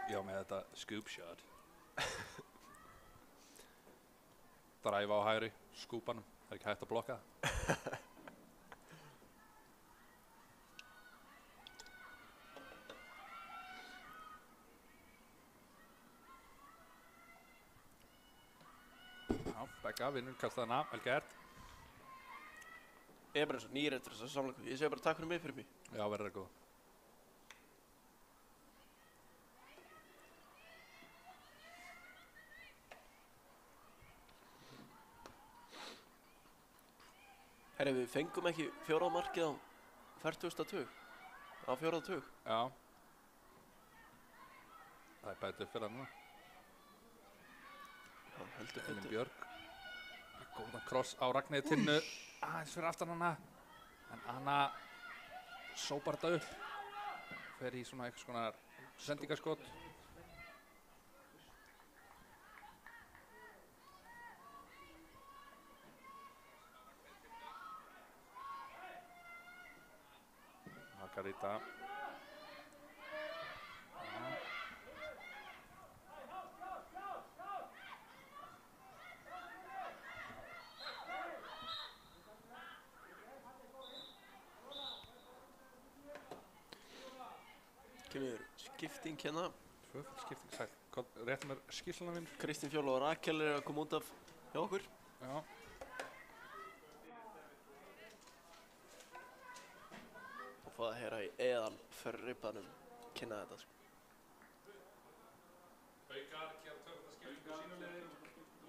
Já, með þetta scoop shot. Dræfa á hægri, skúpanum. Það er ekki hægt að blokka það. Já, Begga vinnur kastaðana, vel gert. Ég er bara eins og nýr eftir þessa samloku. Ég segi bara takk fyrir mig. Já, verður það góð. Herri, við fengum ekki fjórða markið á 40. tug. Á fjórða tug. Já. Það er bætið fyrir það núna. Já, heldur Elín betur. Björg. Góðan kross á Ragnheiði Tinnu. Aðeins fyrir aftan hana. En Anna sópar þetta upp. Fer í svona eitthvað svona sendingaskot. Margarita. Kemur skipting hérna. Tvöfald skipting, sæl. Rétt mér skýrsluna minn. Kristín Fjóla og Rakel er að koma út af hjá okkur. Já. Og fá að heyra í eðal förripanum kynna þetta, sko. Haukar gera tvöfalda skiptingu á sínu liði.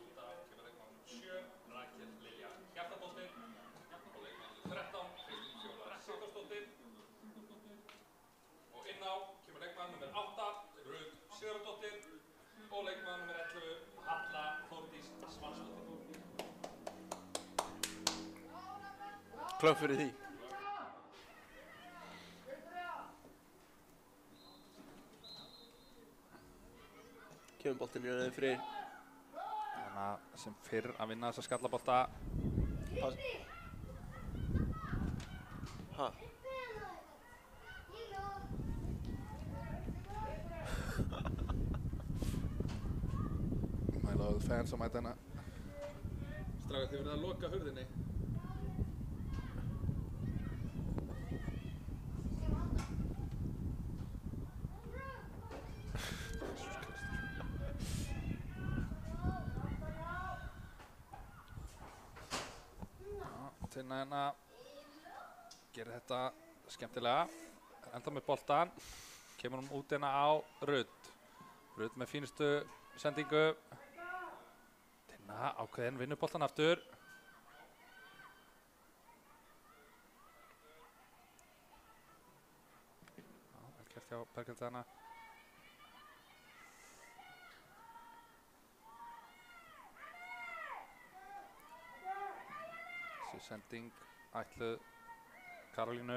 Út af kemur leikmann 7, Rakel Lilja Hjartardóttir. Og leikmann 13, Kristín Fjóla Sigþórsdóttir. Og inn á kemur leikmann nr. 8, Rut Sigurðardóttir. Og leikmann nr. 11, Halla Þórdís Svansdóttir. Klöpp fyrir því. Kemur boltinn í rauninni fyrir. Þannig að sem fyrr að vinna þessa skallabolta. Pass. Ha? My loyal fans á mæta hana. Strákar, þið verðið að loka hurðinni. Tinna hérna gerir þetta skemmtilega, enda með boltan, kemur hún út hérna á Rut. Rut með fínustu sendingu. Tinna ákveðin vinnur boltan aftur. Já, vel gert hjá Berghildi hana. Sending ætluð Karolínu.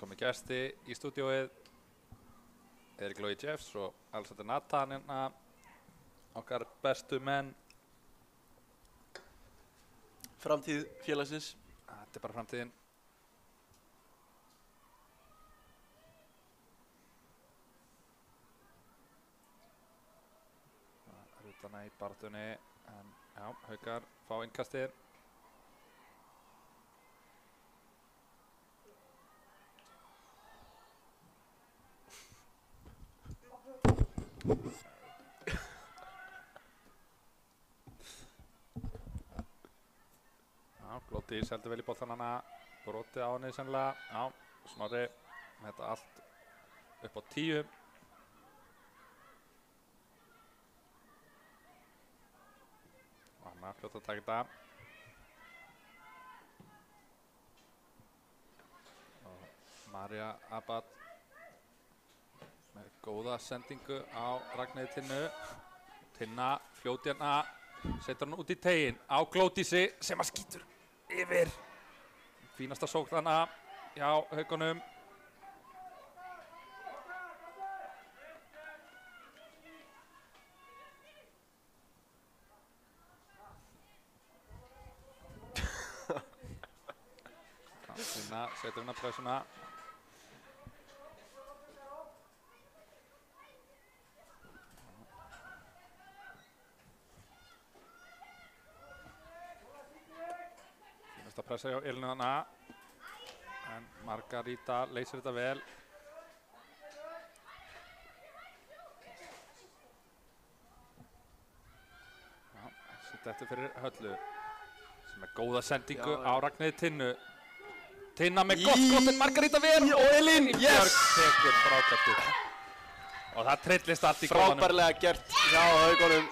Komið gesti í stúdíóið. Erik Logi Jeffs og Alexander Nathan hérna. Okkar bestu menn. Framtíð félagsins. Þetta er bara framtíðin. Rútana í barðunni, en já, Haukar fá innkastið. Já, Glódís heldur vel í boltan hana, brotið á henni sennilega. Já, Snorri með þetta allt upp á 10. Og hann er fljótt að taka þetta. Og María Abad með góða sendingu á Ragnheiði Tinnu. Tinna fljóti hérna, setur hann út í teginn á Glódísi sem að skýtur yfir. Fínasta sókn hana hjá Haukunum. Tinna setur hérna pressuna. Fínasta pressa hjá Elínu hana. En Margarita leysir þetta vel. Já, setja eftir fyrir Höllu sem er góða sendingu á Ragnheiði Tinnu. Tinna með gott skot en Margarita vel og Elín, Björk tekur frákastið. Og það trillist allt í góðanum. Frábærlega gert hjá Haukunum.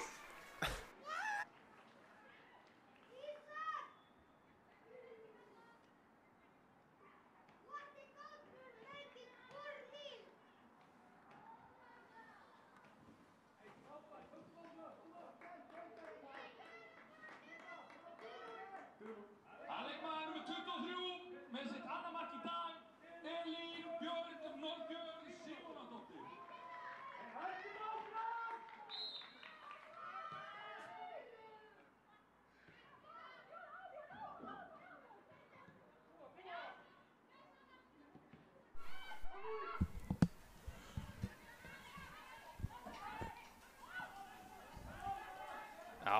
Leikmaður númer 23 með sitt annað mark í dag, Elín Björk Norðbjörg Sigurðardóttir. Já,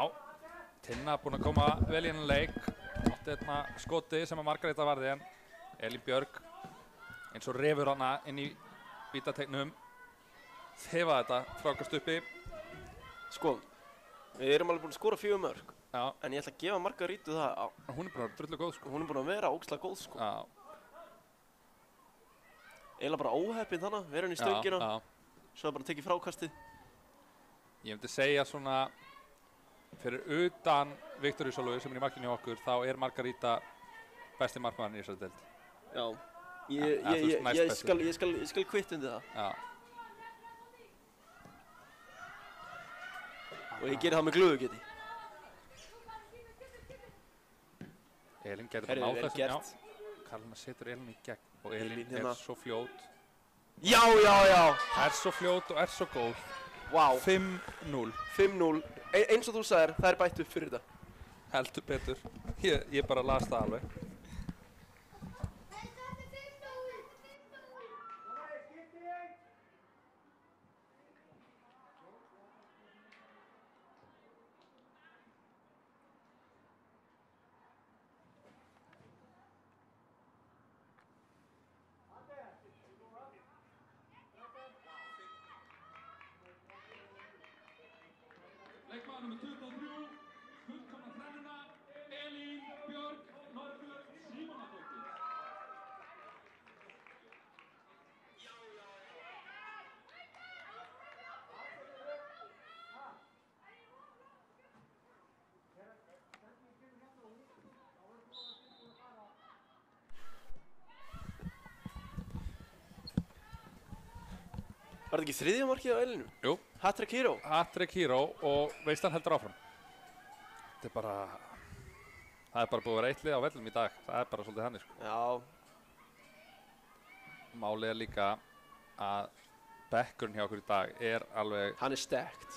Tinna búin að koma vel í hennan leik. Átti hérna skoti sem að Margarita varði en Elín Björk eins og refur hana inn í vítategnum. Þefa þetta frákast uppi. Sko, við erum alveg búin að skora 4 mörk. Já. En ég ætla að gefa Margarítu það á. Hún er búin að vera drullu góð sko. Hún er búin að vera ógeðslega góð sko. Já. Eiginlega bara óheppin þannig, vera henni í stöngina. Já. Svo bara tekið frákastið. Ég myndi segja svona fyrir utan Viktoríu Sólveigu sem er í markinu hjá okkur, þá er Margarita besti markmaðurinn í þessari deild. Já. Ég skal kvitta undir það. Já. Og ég geri það með glöðugeti. Elín getur bara náð þessum, gert. já. Karlina setur Elín í gegn og Elín hérna. er svo fljót. Já. Er svo fljót og er svo góð. Vá. 5-0. 5-0. Eins og þú sagðir, það er bætt upp fyrir þetta. Heldur betur. Ég bara las það alveg. Leikmaður númer 23, fullkomna þrennuna, Elín Björk Norðbjörg Sigurðardóttir. Var þetta ekki þriðja markið á Elínu? Jú. Hat-trick hero. Hat-trick hero og veislan heldur áfram. Þetta er bara, það er bara búið að vera eitt lið á vellinum í dag. Það er bara svolítið þannig sko. Já. Málið er líka að bekkurinn hjá okkur í dag er alveg, Hann er stacked.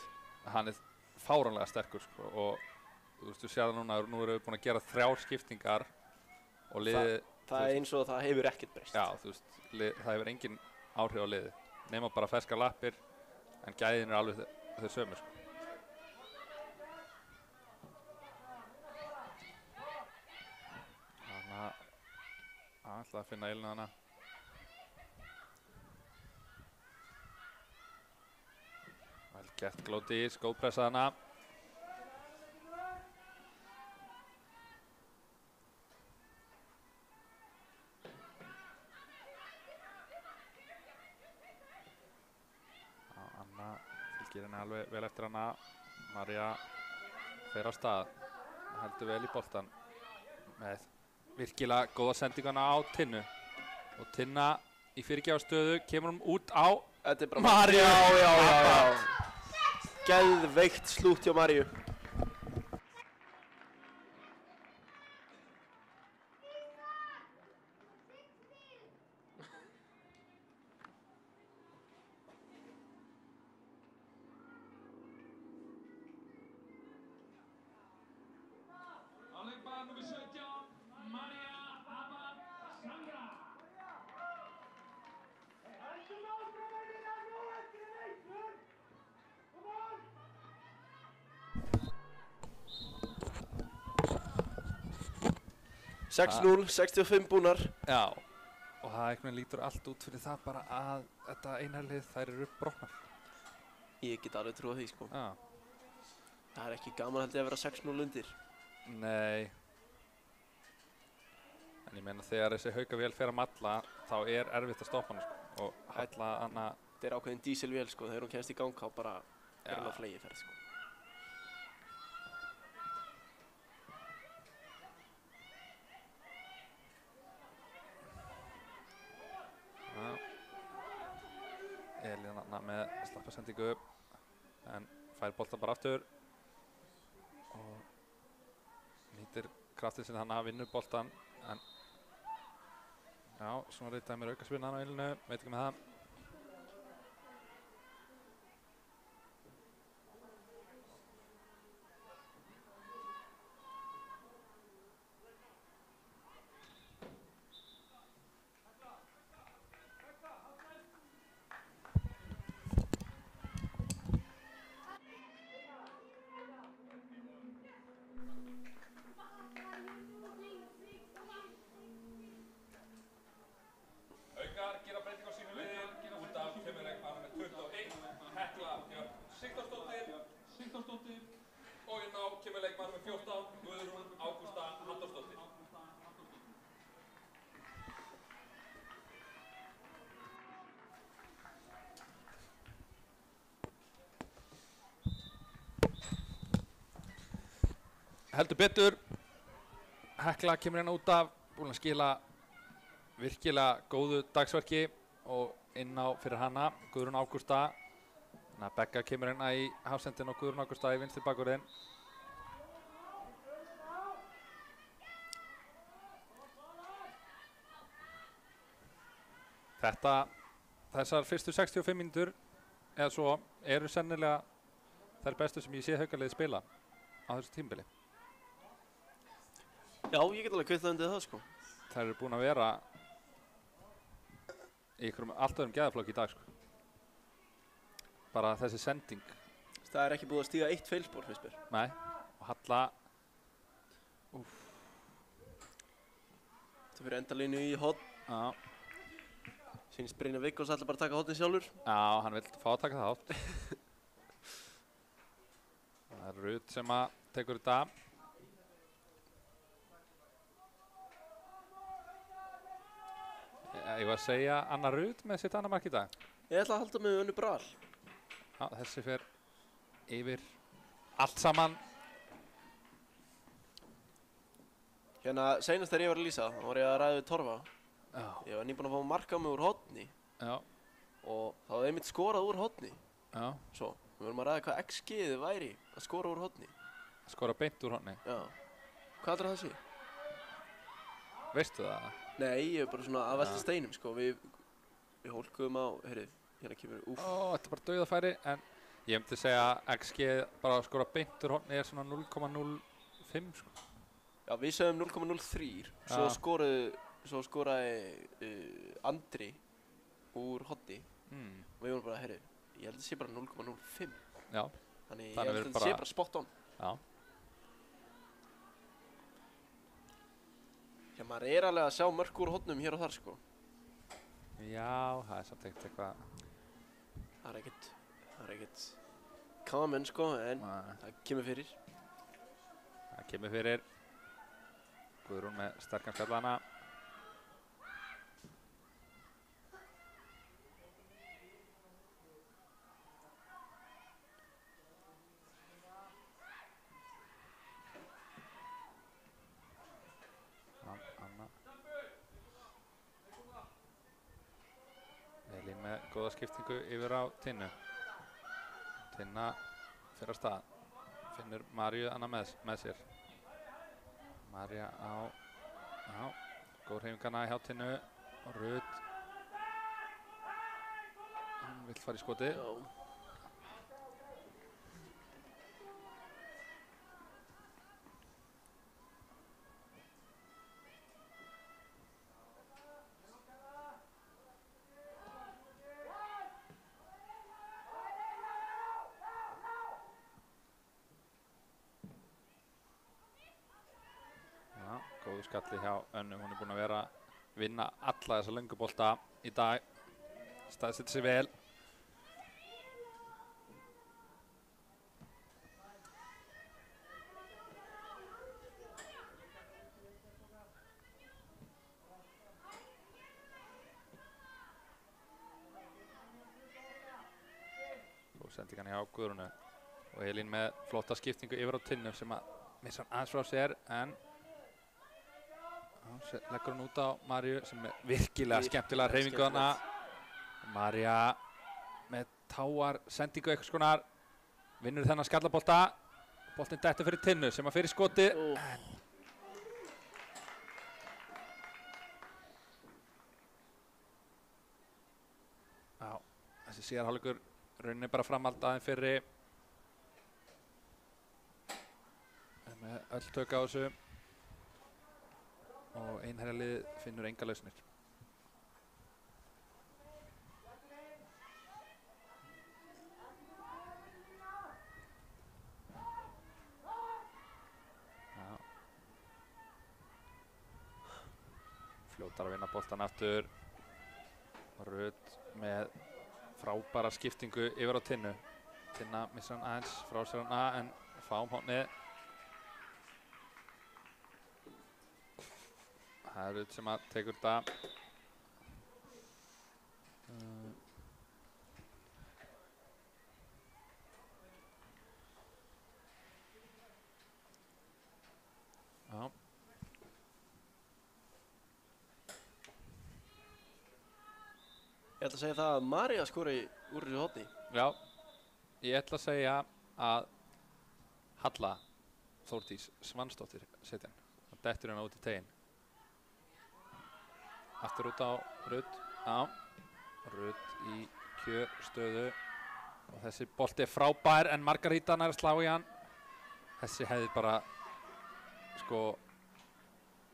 hann er fáránlega sterkur sko og þú veist, þú sér það núna, nú erum við búin að gera 3 skiptingar og liðið, Það er eins og það hefur ekkert breyst. já, þú veist, það hefur engin áhrif á liðið. Nema bara ferskar lappir, en gæðin er alveg þau sömu sko. Þannig að hann ætlaði að finna Elínu hana. Gert Glódís, góð pressa hana. Anna fylgir henni alveg vel eftir hana. María fer á stað, heldur vel í boltan með virkilega góða sendingana á Tinnu. Og Tinna í fyrirgjáðstöðu kemur út á Maríu. Já. Geðveikt slútt hjá Maríu. Leikmaður númer 17, María Abad Sandra. Sex 0, 65 búnar. Já, og það einhvern veginn lítur allt út fyrir það bara að þetta einherlið þær eru brotnar. Ég get alveg trúið því sko. Já. Það er ekki gaman held ég að vera 6-0 undir. Nei. En ég meina þegar þessi Haukavél fer að malla þá er erfitt að stoppa hana sko. Og halla hana. Þetta er ákveðin dísilvél sko, þegar hún kemst í gang þá bara er hún á flegiferð sko. Elín Anna með slappasendingu en fær boltan bara aftur og nýtir kraftið sinni hana, vinnur boltan en já, svona reytaði mér aukaspyrna hana á Elínu, veit ekki með það. Og inn á kemur leikmaður með 14, Guðrún Ágústa Halldórsdóttir. Heldur betur, Hekla kemur hérna út af, búin að skila virkilega góðu dagsverki og inn á fyrir hana, Guðrún Ágústa. Þannig að Begga kemur hérna í hafsendin og Guðrún Ágústa í vinstri bakvörðinn. Þessar fyrstu 65 mínútur eða svo eru sennilega þær bestu sem ég sé Haukaliðið spila á þessu tímabili. Já, ég get alveg kvittað undir það sko. Þær eru búin að vera í einhverjum allt öðrum gæðaflokki í dag sko. Bara þessi sending. Það er ekki búið að stíga eitt feilspor, finnst mér. Nei, og Halla. Þetta fyrir endalínu í horn. Já. Sýnist Brynjar Viggós ætla bara að taka hornin sjálfur. Já, hann vill fá að taka það átt. Það er Rut sem að tekur þetta. Ég var að segja Anna Rut með sitt annað mark í dag. Ég ætla að halda með Önnu Bral. Já, þessi fer yfir allt saman. Hérna, seinast þegar ég var að lýsa, þá var ég að ræða við Torfa. Já. Ég var nýbúinn að fá marka mig úr horni. Já. Og það var einmitt skorað úr horni. Já. Svo, við vorum að ræða hvað XG-ið væri að skora úr horni. Skora beint úr horni. Já. Hvað er það sé? Veistu það? Nei, ég er bara svona að velta steinum, sko. Við hólkuðum á, heyrðu, hérna kemur, Þetta er bara dauðafæri, en ég myndi segja að XG bara að skora beint úr horni er svona 0,05 sko. Já, við sögum 0,03. Svo skoraði Andri úr horni. Og við vorum bara, heyrðu, ég held að það sé bara 0,05. Já. Þannig ég held að það sé bara spot on. Já. Já, maður er alveg að sjá mörk úr hornum hér og þar, sko. Já, það er samt ekkert eitthvað. Það er ekkert common sko, en Nei, það kemur fyrir. það kemur fyrir. Guðrún með sterkan skallana. Anna. Elín með góða skiptingu yfir á Tinnu. Tinna fyrir að stað. Finnur Maríu Anna með sér. María á góð hreyfingarna hjá Tinnu. Og Rut. Hún vill fara í skotið. Já. Góðu skalli hjá Önnu, hún er búin að vera að vinna alla þessa löngubolta í dag. Staðsettir sig vel. Góð sendingan hjá Guðrúnu. Og Elín með flotta skiptingu yfir á Tinnu sem að missa hann aðeins frá sér, en leggur hún út á Maríu sem er virkilega skemmtilega hreyfingu þarna. María með táar sendingu eitthvað skonar, vinnur þennan skallabolta. Boltinn dettur fyrir Tinnu sem að fyrir skoti. Já, þessi síðar hálfleikur rauninni bara framhald aðeins fyrri. Með öll tök á þessu. Og einherjalið finnur enga lausnir. Fljótar að vinna boltan aftur. Rut með frábæra skiptingu yfir á Tinnu. Tinna missar hann aðeins frá sér hana, en fáum hónið. Það er Rut sem að tekur þetta. Já. Ég ætla að segja það að María skori úr þessu horni. Já, ég ætla að segja að Halla Þórdís Svansdóttir setja hann. Það dettur hérna út í teginn. Aftur út á Rut. Já, Rut í kjörstöðu. Og þessi bolti er frábær, en Margaríta nær að slá í hann. Þessi hefði bara, sko,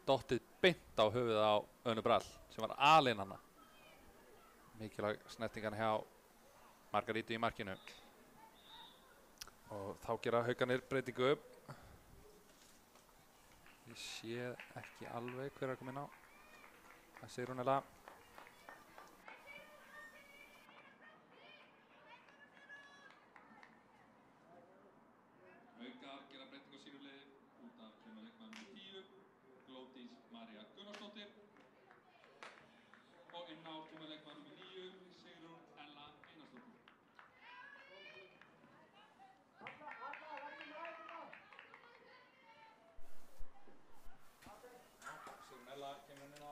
dottið beint á höfuðið á Önnu Brall, sem var alinn hana. Mikilvæg snertingan hjá Margarítu í markinu. Og þá gera Haukarnir breytingu upp. Ég sé ekki alveg hver er að koma inn á. Það segir hún eða. Haukar gera breytingu á sínu liði út af kemur leikmann 10, Glódís María Gunnarsdóttir. Og inn á kemur leikmann 9, Sigrún Ella Einarsdóttir. Sigrún Ella kemur inn á.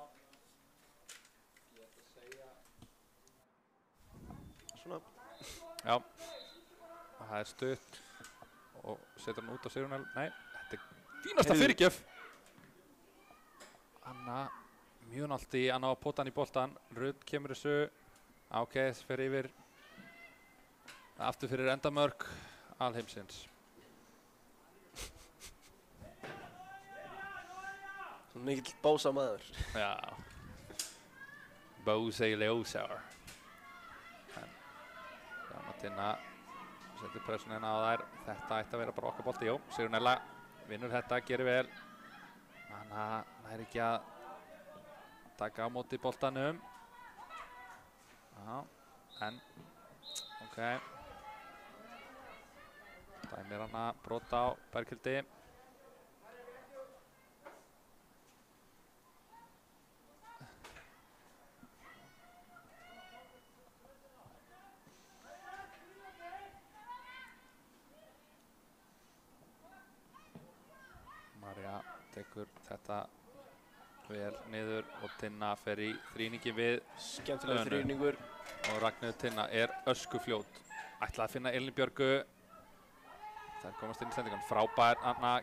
Ég ætla að segja. Svona. Já. Og það er stutt. Og setur hann út á Sigrún Ella. Nei, þetta er fínasta fyrirgjöf. Anna mjög nálti að ná að pota hann í boltan. Rut kemur þessu. Ok, þessi fer yfir. Aftur fyrir endamörk alheimsins. Svona mikill bása maður. Já. Bósei Ljósár. Já, Martina setur pressunni inn á þær. Þetta ætti að vera bara okkar bolti. Jú, Sigrún Ella vinnur þetta, gerir vel. Hann nær ekki að taka á móti boltanum. Já, en ok. Sem er hana brot á Berghildi. Marja tekur þetta vel niður og Tinna fer í þrýningi við Skemmtilega Önu. þrýningur. og Ragnheiður Tinna er öskufljót. Ætlaði að finna Elínu Björgu. Þær komast inn í sendingan. Frábær Anna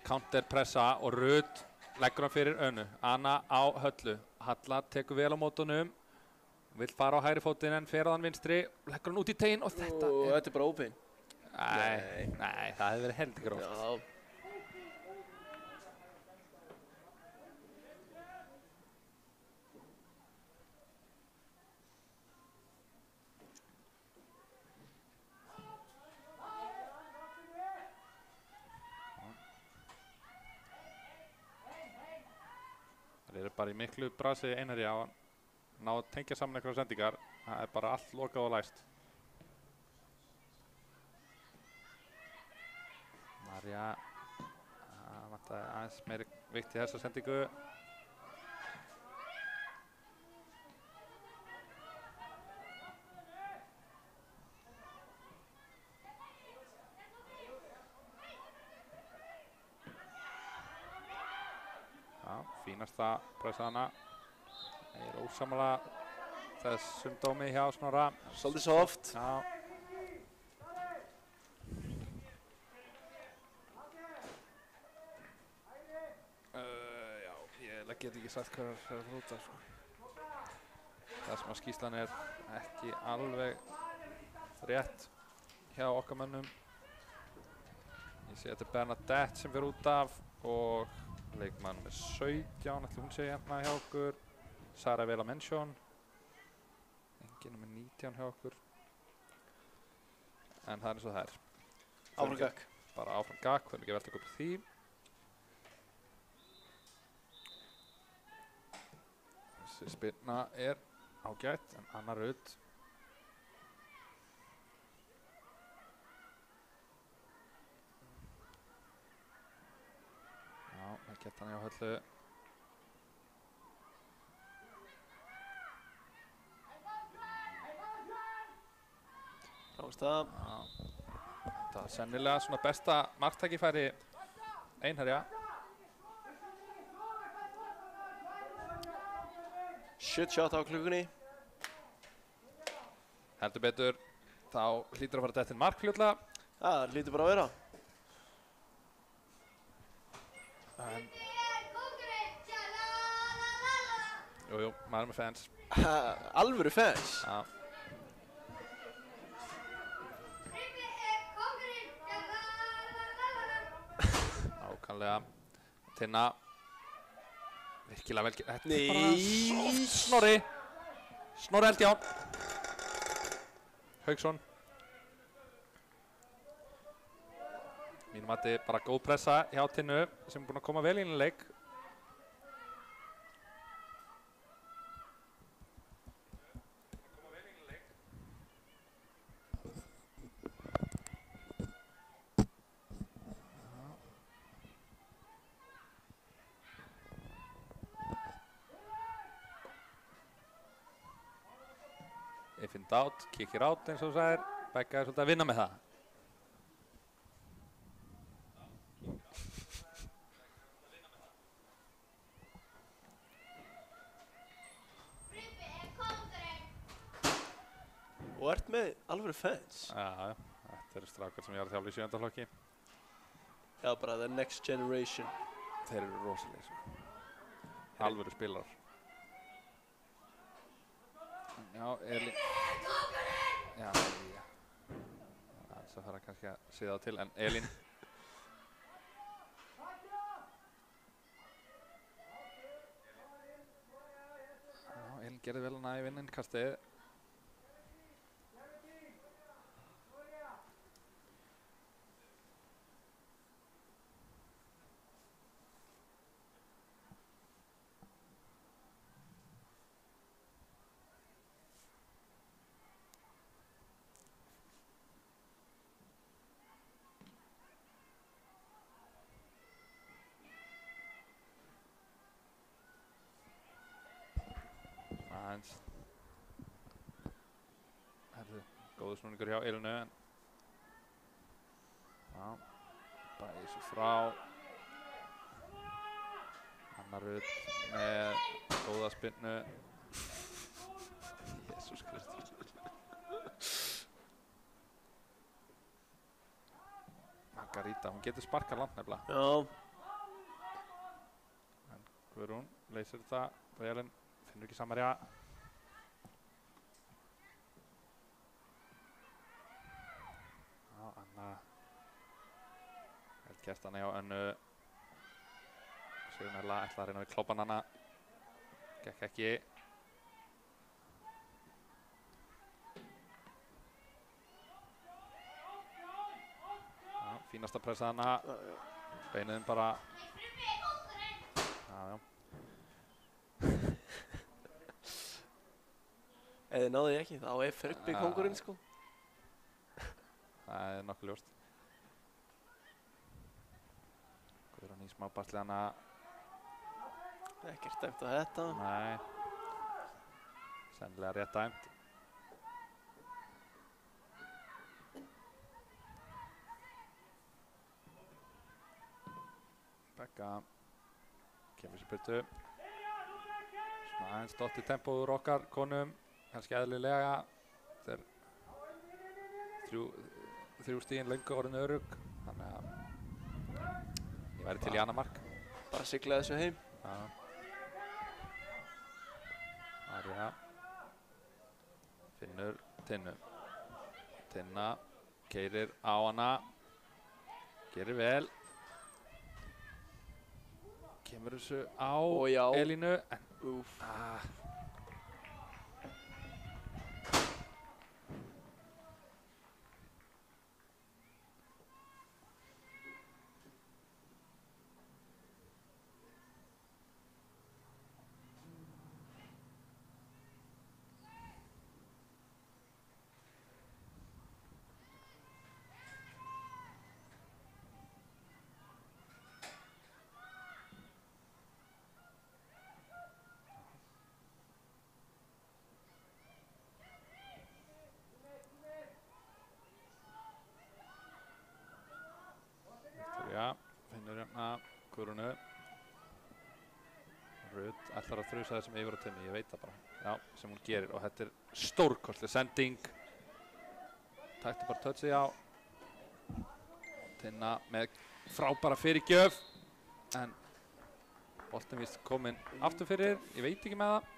counterpressa og Rut leggur hann fyrir Önu. Anna á Höllu. Halla tekur vel á mótunum. Vill fara á hægri fótinn en fer á þann vinstri. Leggur hann út í teginn og þetta Og þetta er bara ópein. Nei, það hefði verið heldur gróft. Já. Það eru bara í miklu brasi Einari á að ná að tengja saman einhverja sendingar. Það er bara allt lokað og læst. Marja vantaði aðeins meiri vikt í þessa sendingu. Já, fínasta pressaðana. Ég er ósammála þessum dómi hjá Snorra. Svolítið soft. Já. Já, ég get ekki sagt hvað er að hrúta, sko. Það sem að skýrslan er ekki alveg rétt hjá okkar mönnum. Ég sé að þetta er Bernadette sem fer út af og leikmann með 17, ætli hún sé hérna hjá okkur. Sara Vela Mention. Enginn með 19 hjá okkur. En það er eins og það er. Áfram gakk. Bara áfram gakk, þurfum ekki að velta okkur upp því. Þessi spyrna er ágætt, en Anna Rut. Já, það geta hann hjá Höllu. Ráðstað. Það er sennilega svona besta marktækifæri Einherja. Shot á klukkunni. Heldur betur, þá hlýtur að fara þetta til mark fljótlega. Það hlýtur bara að vera. En jú, maður er með fans. Alvöru fans. Já. Ákvæmlega. Tinna. Virkilega vel. Þetta er bara soft. Snorri. Snorri Eldján. Hauksson. Mínum mati bara góð pressa hjá Tinnu sem er búin að koma vel inn í leik. If in doubt, kick it out eins og þú sagðir. Becca er svolítið að vinna með það. Og ert með alvöru fans. Já, þetta eru strákar sem ég er að þjálfa í 7. flokki. Já, bara the next generation. Þeir eru rosalegir, sko. Alvöru spilarar. Já, Elín. Já, það þarf kannski að siða á til, en Elín. Já, Elín gerði vel hana í vinninnkastið. góður snúningur hjá Elinu. Já, bæði svo frá. Anna Rut með góða spinnu. Jesús Kristur. Margarita, hún getur sparkað langt nefnilega. Já. En Guðrún leysir þetta. Elin finnur ekki Samarja. Já, Anna. Vel gert hana hjá Önnu. Sigrunella ætla að reyna við klópan hana. Gekk ekki. Já, fínasta pressa hana. Beiniðin bara. Já, já. Ef þið náðu ekki, þá er Fribbi kóngurinn, sko. Það er nokkuð ljóst. Guðrún í smá basli hana. Ekkert dæmt á þetta. Nei. Sennilega rétt dæmt. Becka kemur sér burtu. Svona aðeins dott í tempó úr okkar konum. Kannski eðlilega. Þetta er þrjú stigin löngu orðin örugg. Þannig að ég væri til í annað mark. Bara sigla þessu heim. Já. Marja finnur Tinnu. Tinna keyrir á hana. Gerir vel. Kemur þessu á Elínu. Úf. Finnur hérna Guðrúnu. Rut ætlar að þrjusa þessum yfir á Tinnu, ég veit það bara. Já, sem hún gerir og þetta er stórkostleg sending. Tækti bara touchið á. Tinna með frábæra fyrirgjöf. En boltinn víst kominn aftur fyrir, ég veit ekki með það.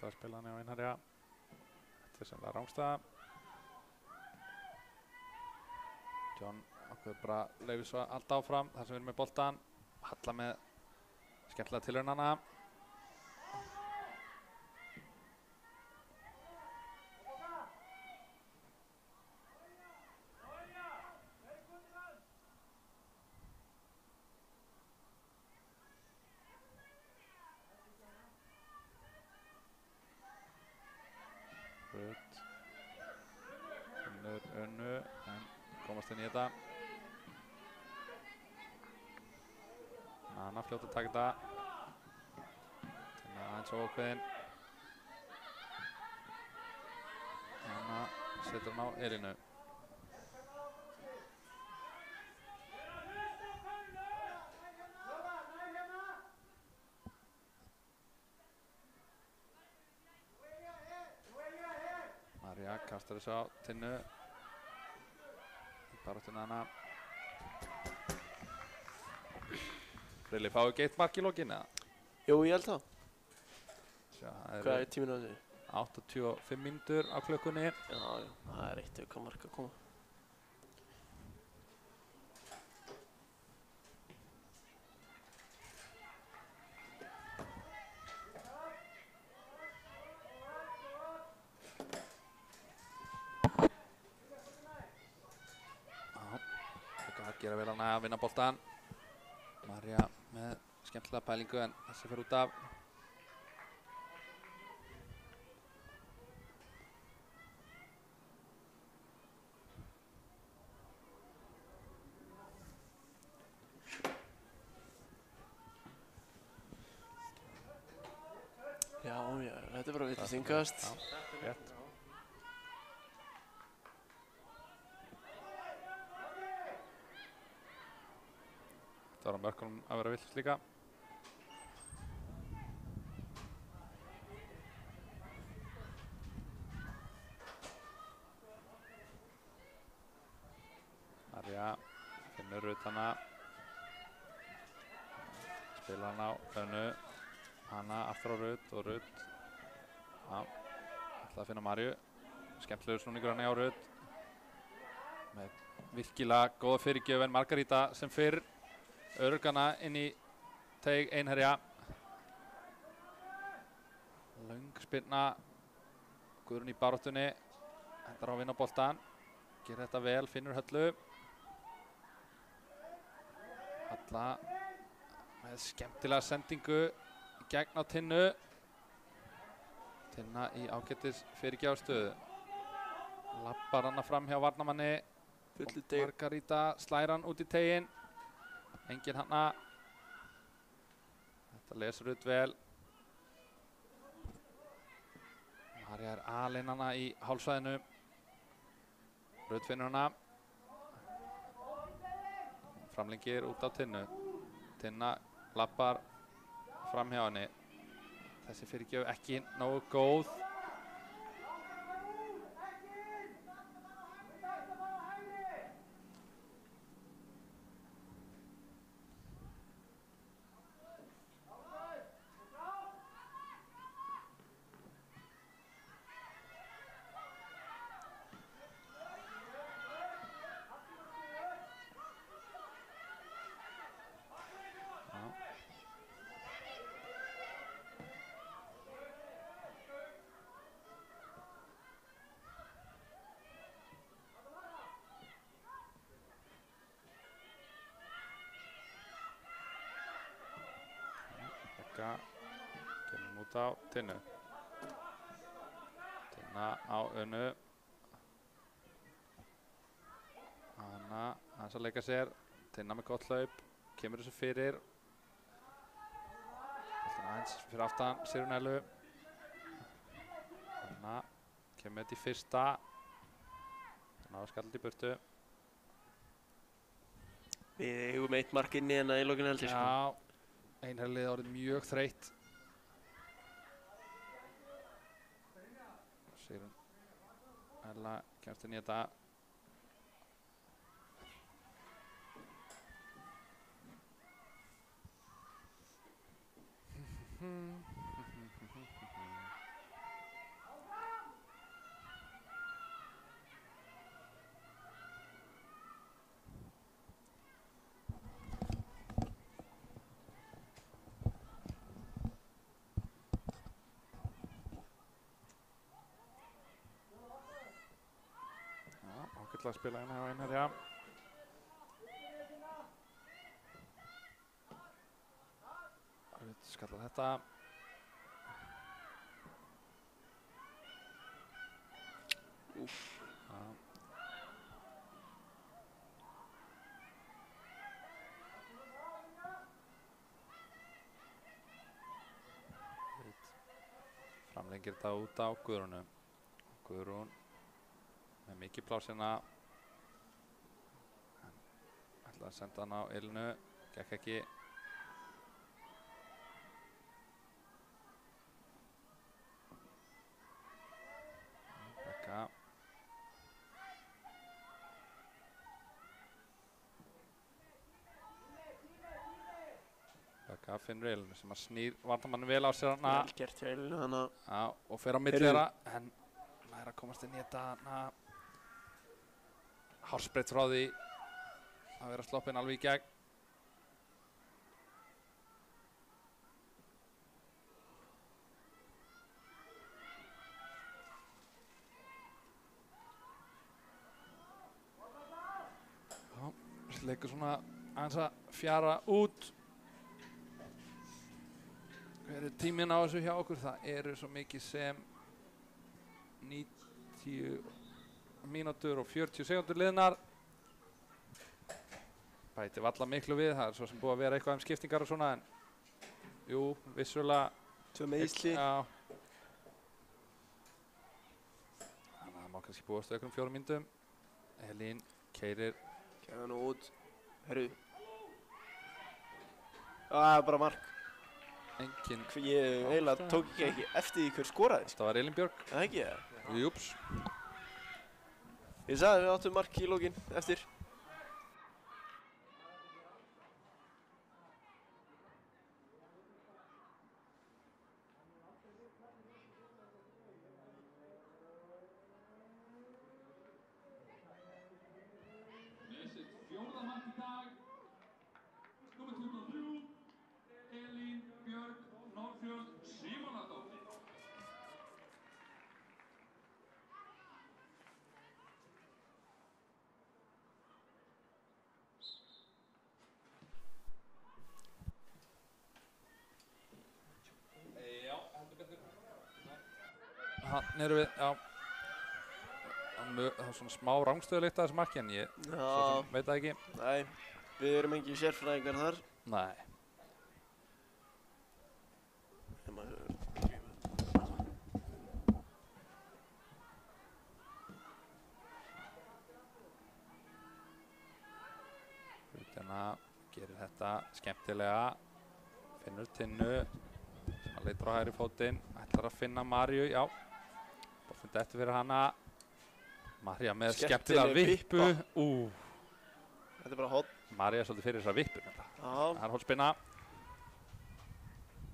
Það spila hann á Einherja. Þetta er semlega rángstæða. John ákveður bara leyfir svo allt áfram þar sem við erum með boltan. Halla með skemmtilega tilraunana. Rut finnur Önnu en komast inn í þetta. Anna fljótt að taka þetta. Tinna aðeins ókveðin. Anna setur hann á Elínu. Marja kastar þessu á Tinnu. Í baráttuna hana. Freyli, fáum við ekki eitt mark í lokin eða? Jú, ég held það. Hvað er tíminn á þessu? 85 mínútur á klukkunni. Já, það er eitt aukamark að koma. gera vel hana að vinna boltan. María með skemmtilega pælingu en þessi fer út af. Já, þetta er bara vitlaust innkast. Já, rétt. Það var á mörkunum að vera villt líka. Marja finnur Rut hana. Spila hana á Önnu. Hana aftur á Rut og Rut. Já, ætla að finna Marju. Skemmtilegur snúningur hann á Rut. Með virkilega góða fyrirgjöf en Margaríta sem fyrr. Örugana inn í teig Einherja. Löng spyrna. Guðrún í baráttunni. Endar á að vinna boltan. Gerir þetta vel, finnur Höllu. Halla með skemmtilega sendingu í gegn á Tinnu. Tinna í ágætis fyrirgjáðstöðu. Lappar hana fram hjá varnamanni. Fullu teig. Margaríta slær hann út í teginn. Engin hana. Þetta lesur Rut vel. Marja er alein hana í hálfsvæðinu. Rut finnur hana. Framlengir út á Tinnu. Tinna lappar fram hjá henni. Þessi fyrirgjöf ekki nógu góð. Kemur út á Tinnu. Tinna á Önnu. Hanna aðeins að leika sér. Tinna með gott hlaup. Kemur þessu fyrir. Aðeins fyrir aftan Sigrúnellu. Hanna kemur þetta í fyrsta. Hanna á skallið í burtu. Við eigum eitt mark inn í hérna í lokinu held ég sko. Já. Einherlið orðið mjög þreytt. Sigrúnella kemst inn í þetta. Ágætlega að spila hérna hjá Einherja. Rut skallar þetta. Úff. Rut framlengir þetta út á Guðrúnu. Guðrún með mikið pláss hérna. Ætlaði að senda hann á Elinu. Gekk ekki. Bekka. Bekka finnur Elinu sem að snýr varnarmanni vel á sér hana. Vel gert hjá Elinu hana. Já, og fer á milli þeirra. En nær að komast inn í þetta hana. Hárspreitt frá því að vera sloppinn alveg í gegn. leikur svona aðeins að fjara út. Hver er tíminn á þessu hjá okkur? Það eru svo mikið sem 90 mínútur og 40 sekundur liðnar. Bæti valla miklu við, það er svo sem búið að vera eitthvað skiptingar og svona, en jú, vissulega 2 meiðsli. Já. Þannig að það má kannski búast við einhverjum 4 mínútum. Elín keyrir. Kæða nú út. Herru. Það er bara mark. Engin. Ég eiginlega tók ekki eftir því hver skoraði. Þetta var Elín Björk. Það ekki það? Júps. Ég sagði við áttum mark í lókin eftir. Með sitt 4. mark í dag, númer 23, Elín Björk Norðfjörð Símonardóttir. Já, heldur betur. Hann eru við, já. Það er svona smá rangstöðuleikt að þessu marki, en ég svo Já. sem veit það ekki. Nei, við erum engin sérfræðingar þar. Nei. Hlutina gerir þetta skemmtilega. Finnur Tinnu sem að leitar á hægri fótinn. Ætlar að finna Maríu, já. Boltinn dettur fyrir hana. María með skemmtilega vippu. Þetta er bara hot. María er svolítið fyrir þessa vippu. Já. Það er hotspinna.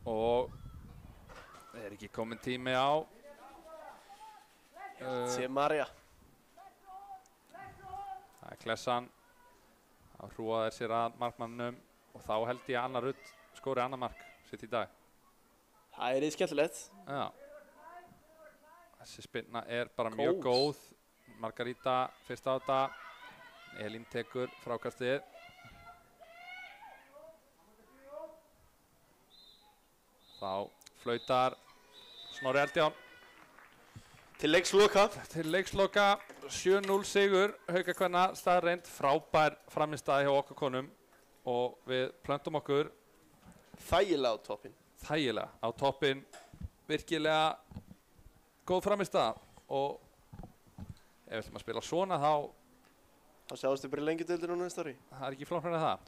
Og er ekki kominn tími á. Sé Marja. Það er Klessan. Þá hrúa þeir sér að markmannum og þá held ég að Anna Rutt skori annar mark sitt í dag. Það er skemmtilegt. Já. Þessi spinna er bara mjög góð. Margarita fyrst á þetta. Elín tekur frákastið. Þá flautar Snorri Eldján. Til leiksloka. Til leiksloka 7-0 sigur Haukakvenna, staðreind, frábær frammistaði hjá okkur konum og við plöntum okkur Þægilega á toppinn. þægilega á toppinn, virkilega góð frammistaða og ef við ætlum að spila svona þá Þá sjáumst við bara í lengjudeildinni á næsta ári. það er ekki flóknara en það.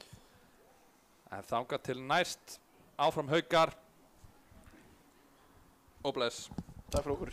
En þangað til næst, áfram Haukar og bless. Takk fyrir okkur.